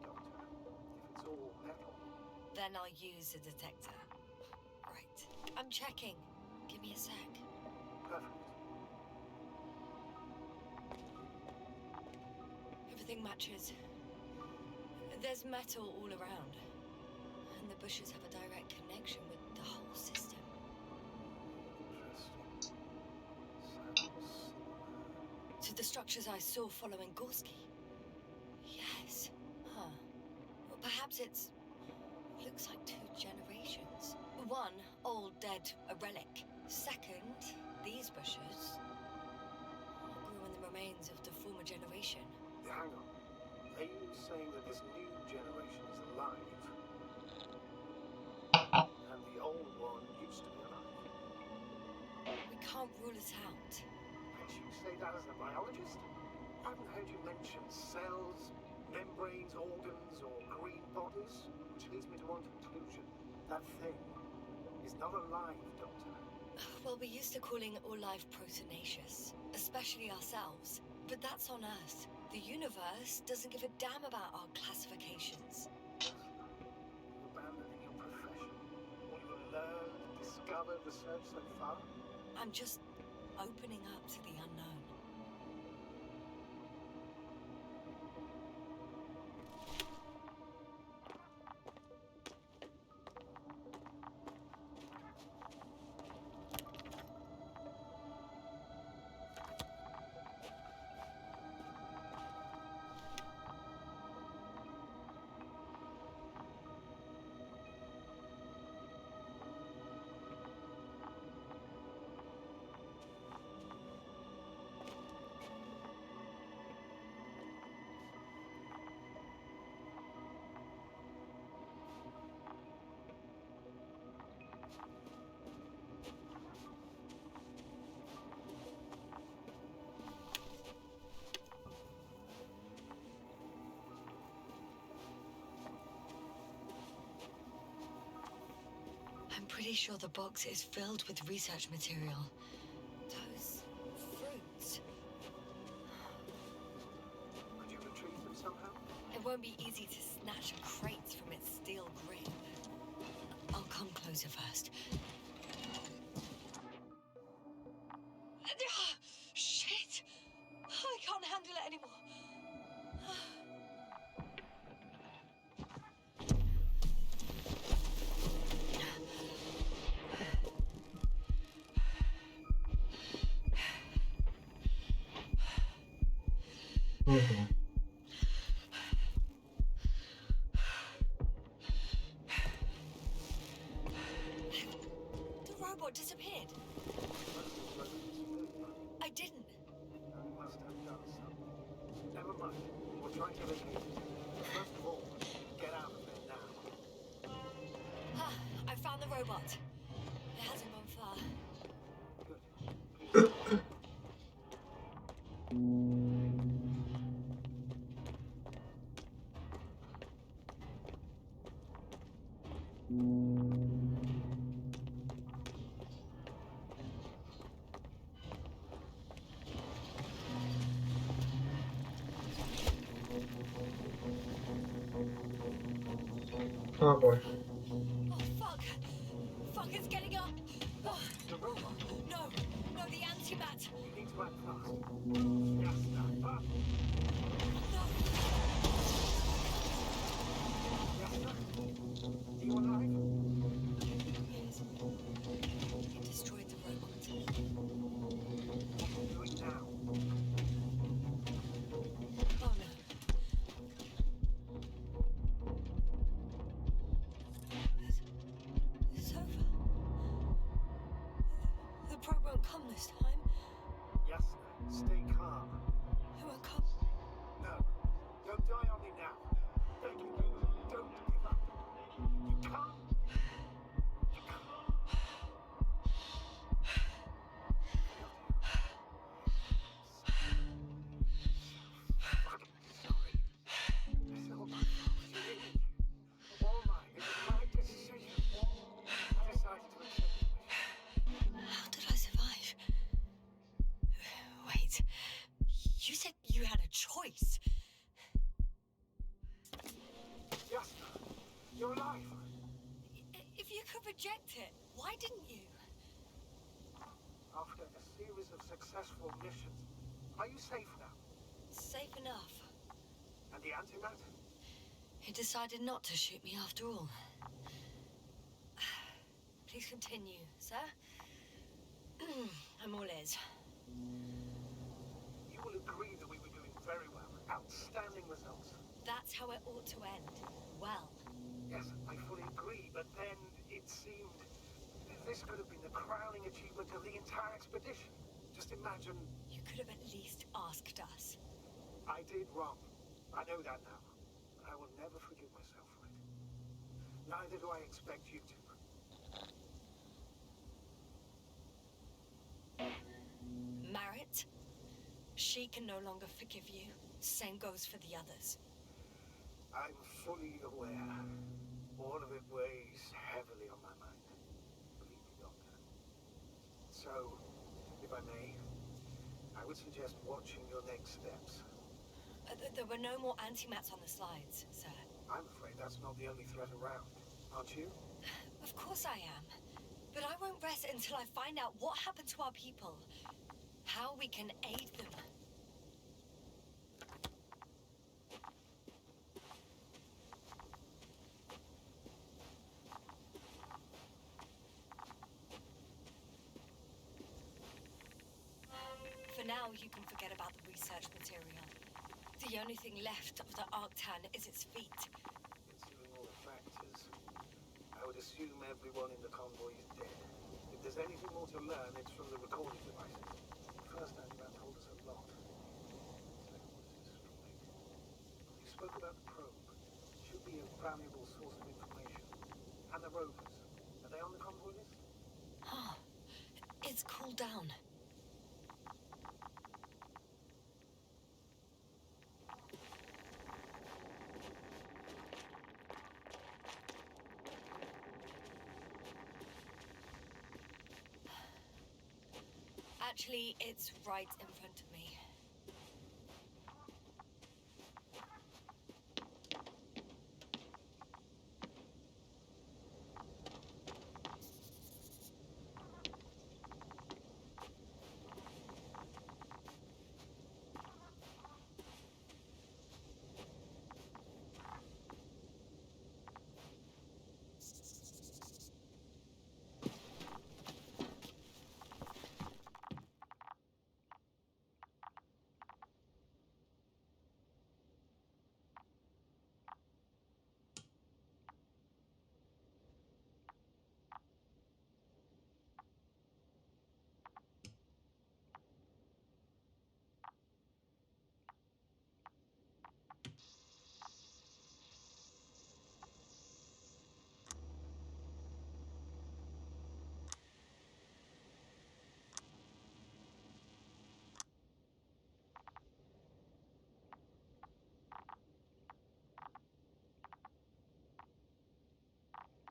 Doctor, if it's all metal, Then I'll use a detector. Right. I'm checking. Give me a sec. perfect. Everything matches. There's metal all around. And the bushes have a direct connection with the whole system. Interesting. Sounds similar. To the structures I saw following Gorski. Yes. Huh. Well, perhaps it's... looks like 2 generations. One, old, dead, a relic. Second, these bushes grew in the remains of the former generation. Hang on. Are you saying that this new generation is alive? And the old one used to be alive? We can't rule it out. And you say that as a biologist? I haven't heard you mention cells, membranes, organs, or green bodies, which leads me to one conclusion. That thing is not alive, Doctor. Well, we used to calling all life proteinaceous, especially ourselves. But that's on Earth. The universe doesn't give a damn about our classifications. Abandoning your profession, all you've learned, discovered, researched so far? I'm just opening up to the unknown. I'm pretty sure the box is filled with research material. Those fruits. Could you retrieve them somehow? It won't be easy to snatch a crate from its steel grip. I'll come closer first. Shit! I can't handle it anymore. Okay. The robot disappeared. I didn't. You must have done something. Never mind. We're trying to locate it. First of all, get out of there now. Ah, I found the robot. It hasn't gone far. Good. Oh boy. Oh, fuck! Fuck, it's getting up! Oh, The robot. no, the antimat! You need to act fast. Yes, sir. No! Yes, sir. Are you alive? Yes. It destroyed the robot. What are you doing now? Oh no. The sofa. The probe won't you had a choice. Jasper, you're alive. If you could reject it, why didn't you? After a series of successful missions, are you safe now? Safe enough. And the antimatter? He decided not to shoot me after all. Please continue, sir. I'm all ears. You will agree that we were doing very well. Outstanding results. That's how it ought to end. Well. Yes, I fully agree, but then it seemed this could have been the crowning achievement of the entire expedition. Just imagine... You could have at least asked us. I did wrong. I know that now. But I will never forgive myself for it. Neither do I expect you to. Marit? She can no longer forgive you. Same goes for the others. I'm fully aware. All of it weighs heavily on my mind. Believe me, Doctor. So, if I may, I would suggest watching your next steps. There were no more antimats on the slides, sir. I'm afraid that's not the only threat around, aren't you? Of course I am. But I won't rest until I find out what happened to our people. How we can aid them. For now, you can forget about the research material. The only thing left of the Arctan is its feet. Considering all the factors, I would assume everyone in the convoy is dead. If there's anything more to learn, it's from the recording devices. First antimat told us a lot. Second was destroyed. You spoke about the probe. It should be a valuable source of information. And the rovers. Are they on the convoy list? Ah, it's cooled down. Actually, it's right in front of me.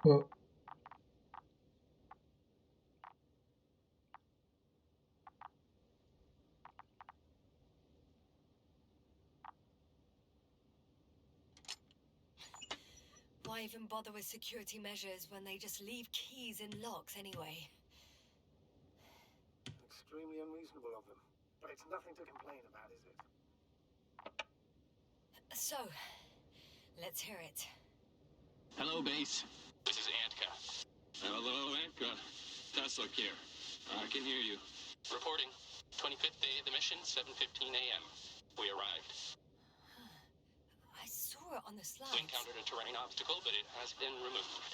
Well, Why even bother with security measures when they just leave keys in locks anyway? Extremely unreasonable of them. But it's nothing to complain about, is it? So, let's hear it. Hello, base. This is Antka. Hello, Antka. Tesla here. I can hear you. Reporting. 25th day of the mission, 7:15 a.m. We arrived. I saw it on the We slides. encountered a terrain obstacle, but it has been removed.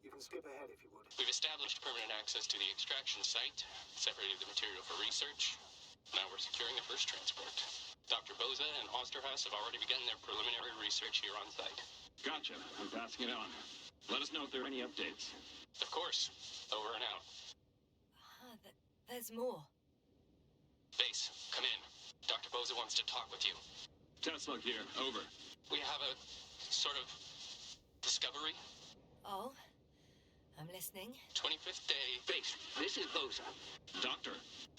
You can skip ahead if you would. We've established permanent access to the extraction site, separated the material for research. Now we're securing the first transport. Dr. Boza and Osterhaus have already begun their preliminary research here on site. Gotcha. I'm passing it on. Let us know if there are any updates. Of course. Over and out. There's more. Base, come in. Dr. Boza wants to talk with you. Tesla here. Over. We have a sort of discovery. Oh? I'm listening. 25th day. Base, this is Boza. Doctor,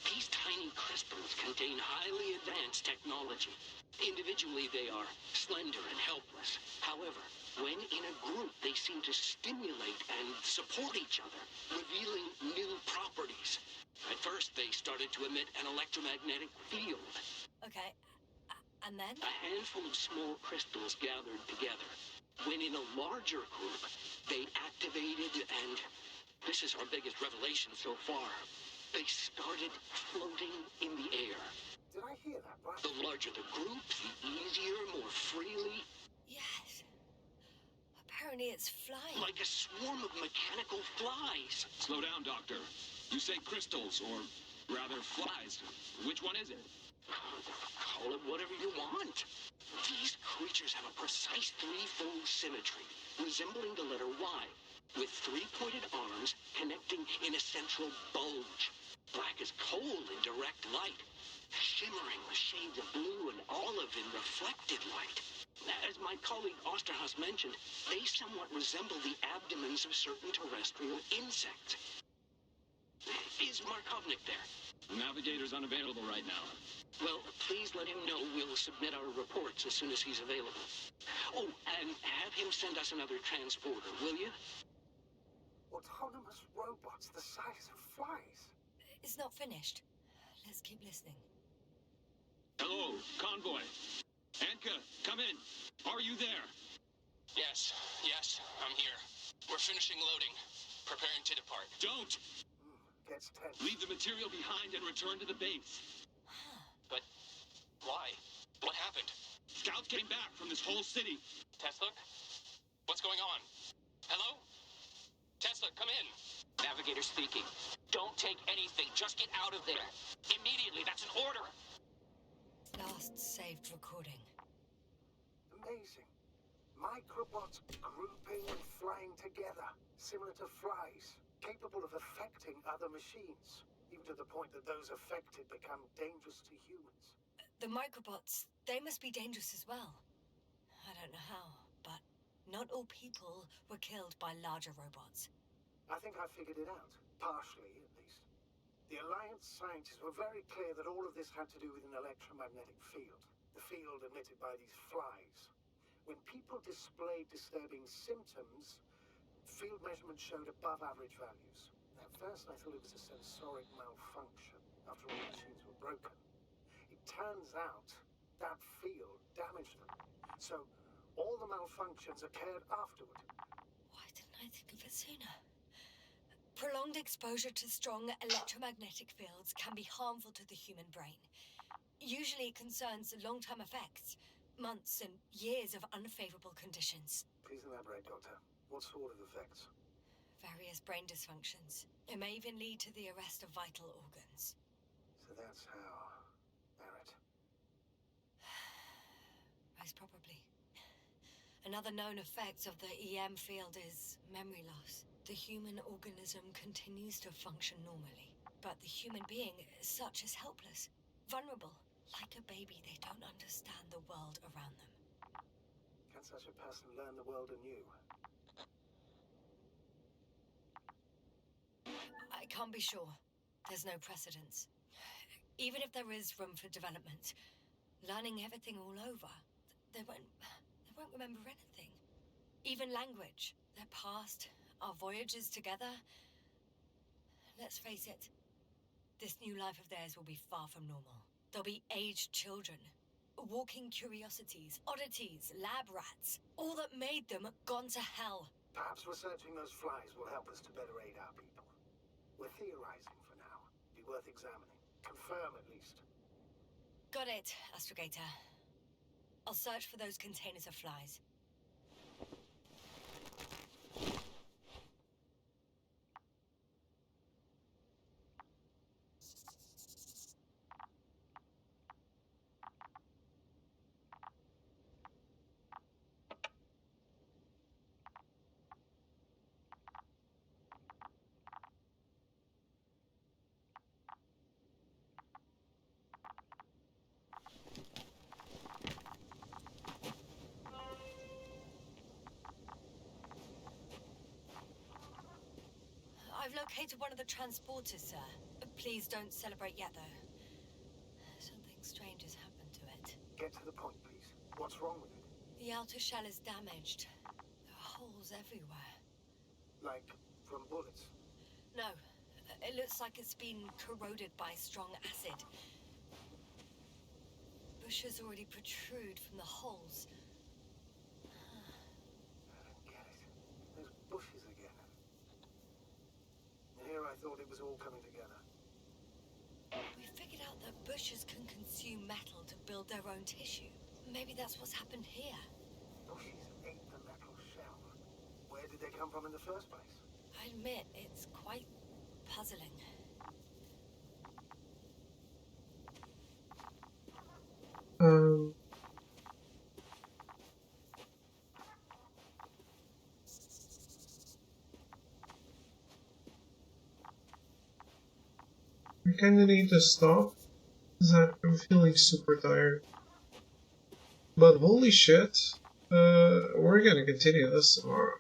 these tiny crystals contain highly advanced technology. Individually, they are slender and helpless. However, when in a group, they seem to stimulate and support each other, revealing new properties. At first, they started to emit an electromagnetic field. Okay. And then? A handful of small crystals gathered together. When in a larger group, they activated and... this is our biggest revelation so far. They started floating in the air. Did I hear that right? The larger the group, the easier, more freely. Yes. Apparently it's flying. Like a swarm of mechanical flies. Slow down, Doctor. You say crystals, or rather flies. Which one is it? Call it whatever you want. These creatures have a precise threefold symmetry, resembling the letter Y, with three-pointed arms connecting in a central bulge. Black as coal in direct light, shimmering with shades of blue and olive in reflected light. As my colleague Osterhaus mentioned, they somewhat resemble the abdomens of certain terrestrial insects. Is Markovnik there? The navigator's unavailable right now. Well, please let him know we'll submit our reports as soon as he's available. Oh, and have him send us another transporter, will you? Autonomous robots the size of flies. It's not finished. Let's keep listening. Hello, convoy. Anka, come in. Are you there? Yes, I'm here. We're finishing loading. Preparing to depart. Don't! Gets tense. Leave the material behind and return to the base. But why? What happened? Scouts came back from this whole city. Tesla? What's going on? Hello? Tesla, come in. Navigator speaking. Don't take anything. Just get out of there. Immediately. That's an order. Last saved recording. Amazing. Microbots grouping and flying together, similar to flies, capable of affecting other machines, even to the point that those affected become dangerous to humans. The microbots, they must be dangerous as well. I don't know how, but not all people were killed by larger robots. I think I figured it out, partially at least. The Alliance scientists were very clear that all of this had to do with an electromagnetic field, the field emitted by these flies. When people displayed disturbing symptoms, field measurements showed above average values. At first I thought it was a sensoric malfunction, after all the machines were broken. It turns out that field damaged them. So all the malfunctions occurred afterward. Why didn't I think of it sooner? Prolonged exposure to strong electromagnetic fields can be harmful to the human brain. Usually it concerns long-term effects, months and years of unfavorable conditions. Please elaborate, Doctor. What sort of effects? Various brain dysfunctions. It may even lead to the arrest of vital organs. So that's how... Barrett. Most probably. Another known effect of the EM field is memory loss. The human organism continues to function normally, but the human being as such is helpless, vulnerable. Like a baby, they don't understand the world around them. Can such a person learn the world anew? I can't be sure. There's no precedence. Even if there is room for development, learning everything all over, they won't remember anything. Even language, their past, our voyages together. Let's face it, this new life of theirs will be far from normal. They'll be aged children, walking curiosities, oddities, lab rats, all that made them gone to hell. Perhaps researching those flies will help us to better aid our people. We're theorizing for now. Be worth examining. Confirm at least. Got it, Astrogator. I'll search for those containers of flies. located one of the transporters, sir. Please don't celebrate yet, though. Something strange has happened to it. Get to the point, please. What's wrong with it? The outer shell is damaged. There are holes everywhere. Like, from bullets? No, it looks like it's been corroded by strong acid. Bushes already protrude from the holes. I don't get it. Those bushes again. Here I thought it was all coming together. We figured out that bushes can consume metal to build their own tissue. Maybe that's what's happened here. Bushes ate the metal shell. Where did they come from in the first place? I admit, it's quite puzzling. I kinda need to stop, because I'm feeling super tired. But holy shit, we're gonna continue this tomorrow.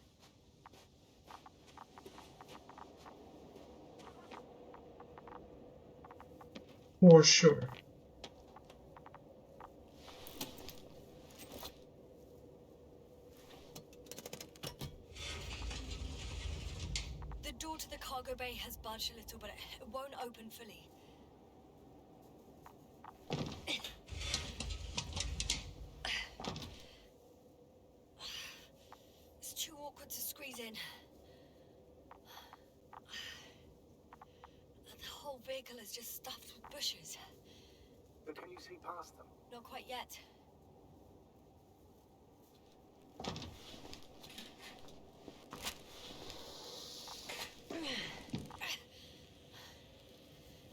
For sure. The door to the cargo bay has budged a little, but it won't open fully. It's too awkward to squeeze in. The whole vehicle is just stuffed with bushes. But can you see past them? Not quite yet.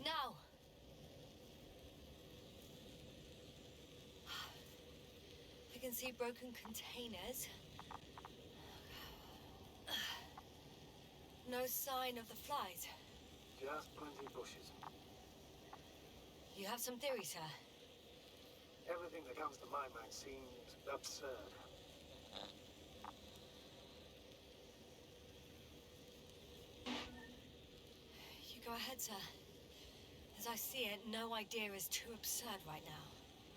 Now. I can see broken containers. No sign of the flies. Just plenty of bushes. You have some theories, sir? Everything that comes to my mind seems absurd. You go ahead, sir. As I see it, no idea is too absurd right now.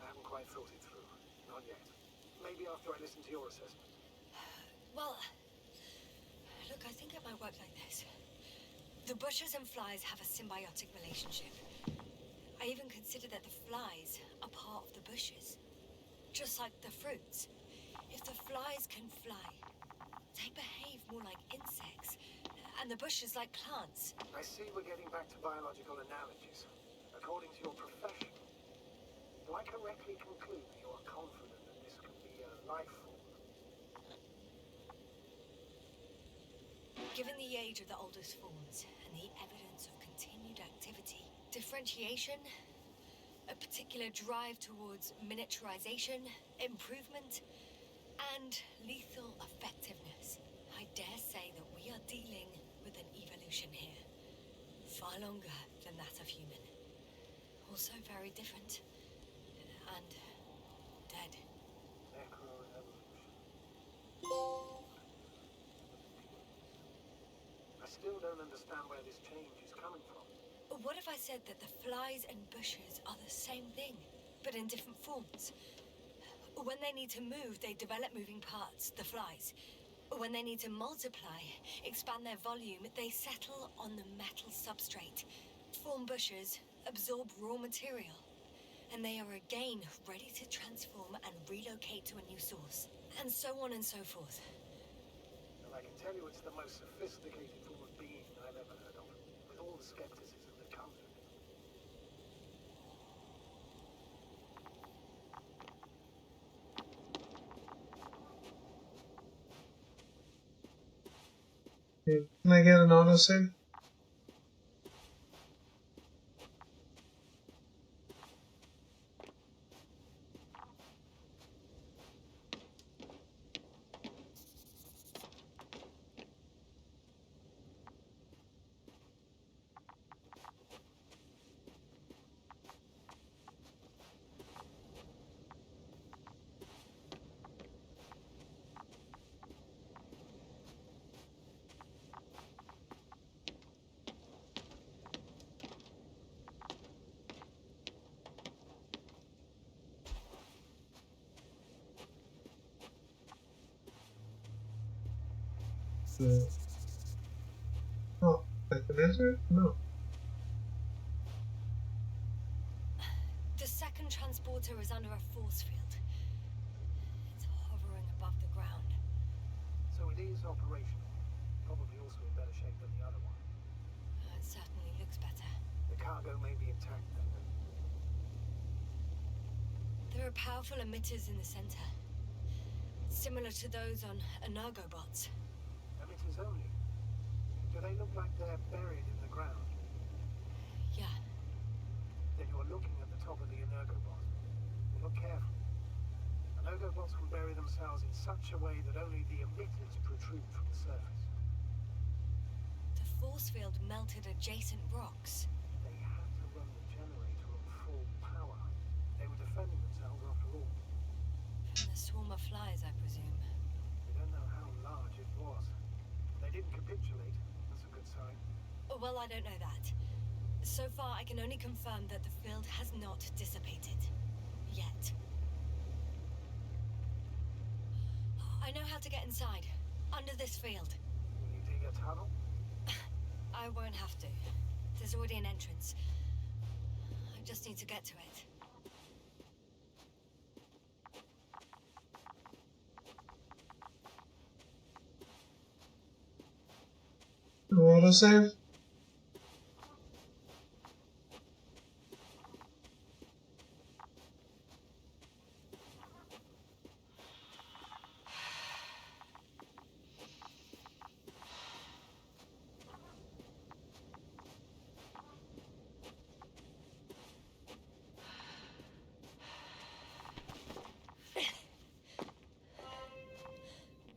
I haven't quite thought it through. Not yet. Maybe after I listen to your assessment. Well, look, I think it might work like this. The bushes and flies have a symbiotic relationship. I even consider that the flies are part of the bushes. Just like the fruits. If the flies can fly, they behave more like insects. And the bushes like plants. I see we're getting back to biological analogies. According to your profession, do I correctly conclude that you are confident that this could be a life form? Given the age of the oldest forms and the evidence of continued activity, differentiation, a particular drive towards miniaturization, improvement, and lethal effectiveness, I dare say that we are dealing with an evolution here. Far longer than that of human. Also very different. And dead. Necroevolution. I still don't understand where this change is coming from. What if I said that the flies and bushes are the same thing, but in different forms? When they need to move, they develop moving parts, the flies. When they need to multiply, expand their volume, they settle on the metal substrate, form bushes, absorb raw material, and they are again ready to transform and relocate to a new source, and so on and so forth. And I can tell you it's the most sophisticated form of being I've ever heard of, with all the skepticism that comes with it. Okay, can I get an autosave? Oh, I can answer it? No. The second transporter is under a force field. It's hovering above the ground. So it is operational. Probably also in better shape than the other one. It certainly looks better. The cargo may be intact then. There are powerful emitters in the center, similar to those on Energobots. Emitters only. Do they look like they're buried in the ground? Yeah, Then you're looking at the top of the Energobot. Look carefully. Energobots will bury themselves in such a way that only the emitters protrude from the surface. the force field melted adjacent rocks. They had to run the generator on full power. They were defending themselves after all. From the swarm of flies, I presume. We don't know how large it was. They didn't capitulate. That's a good sign. Oh, well, I don't know that. So far, I can only confirm that the field has not dissipated. Yet. I know how to get inside. Under this field. Will you dig a tunnel? I won't have to. There's already an entrance. I just need to get to it. Autosave?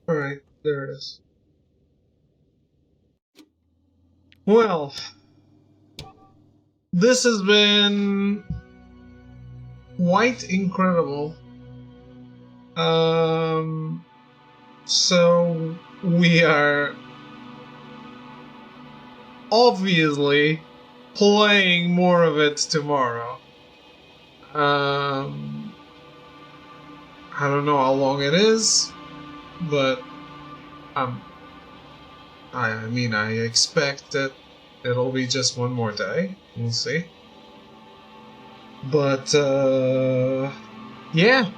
Alright, there it is. Well, this has been quite incredible. So we are obviously playing more of it tomorrow. I don't know how long it is, but I mean, I expect that it'll be just one more day. We'll see. But, yeah.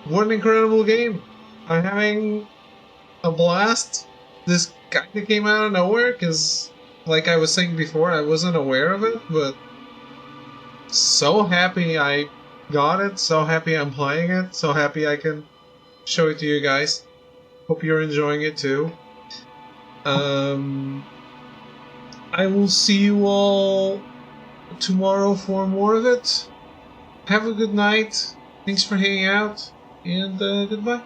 What an incredible game. I'm having a blast. This kinda came out of nowhere, because, like I was saying before, I wasn't aware of it, but so happy I got it, so happy I'm playing it, so happy I can show it to you guys. Hope you're enjoying it too. I will see you all tomorrow for more of it. Have a good night. Thanks for hanging out, and goodbye.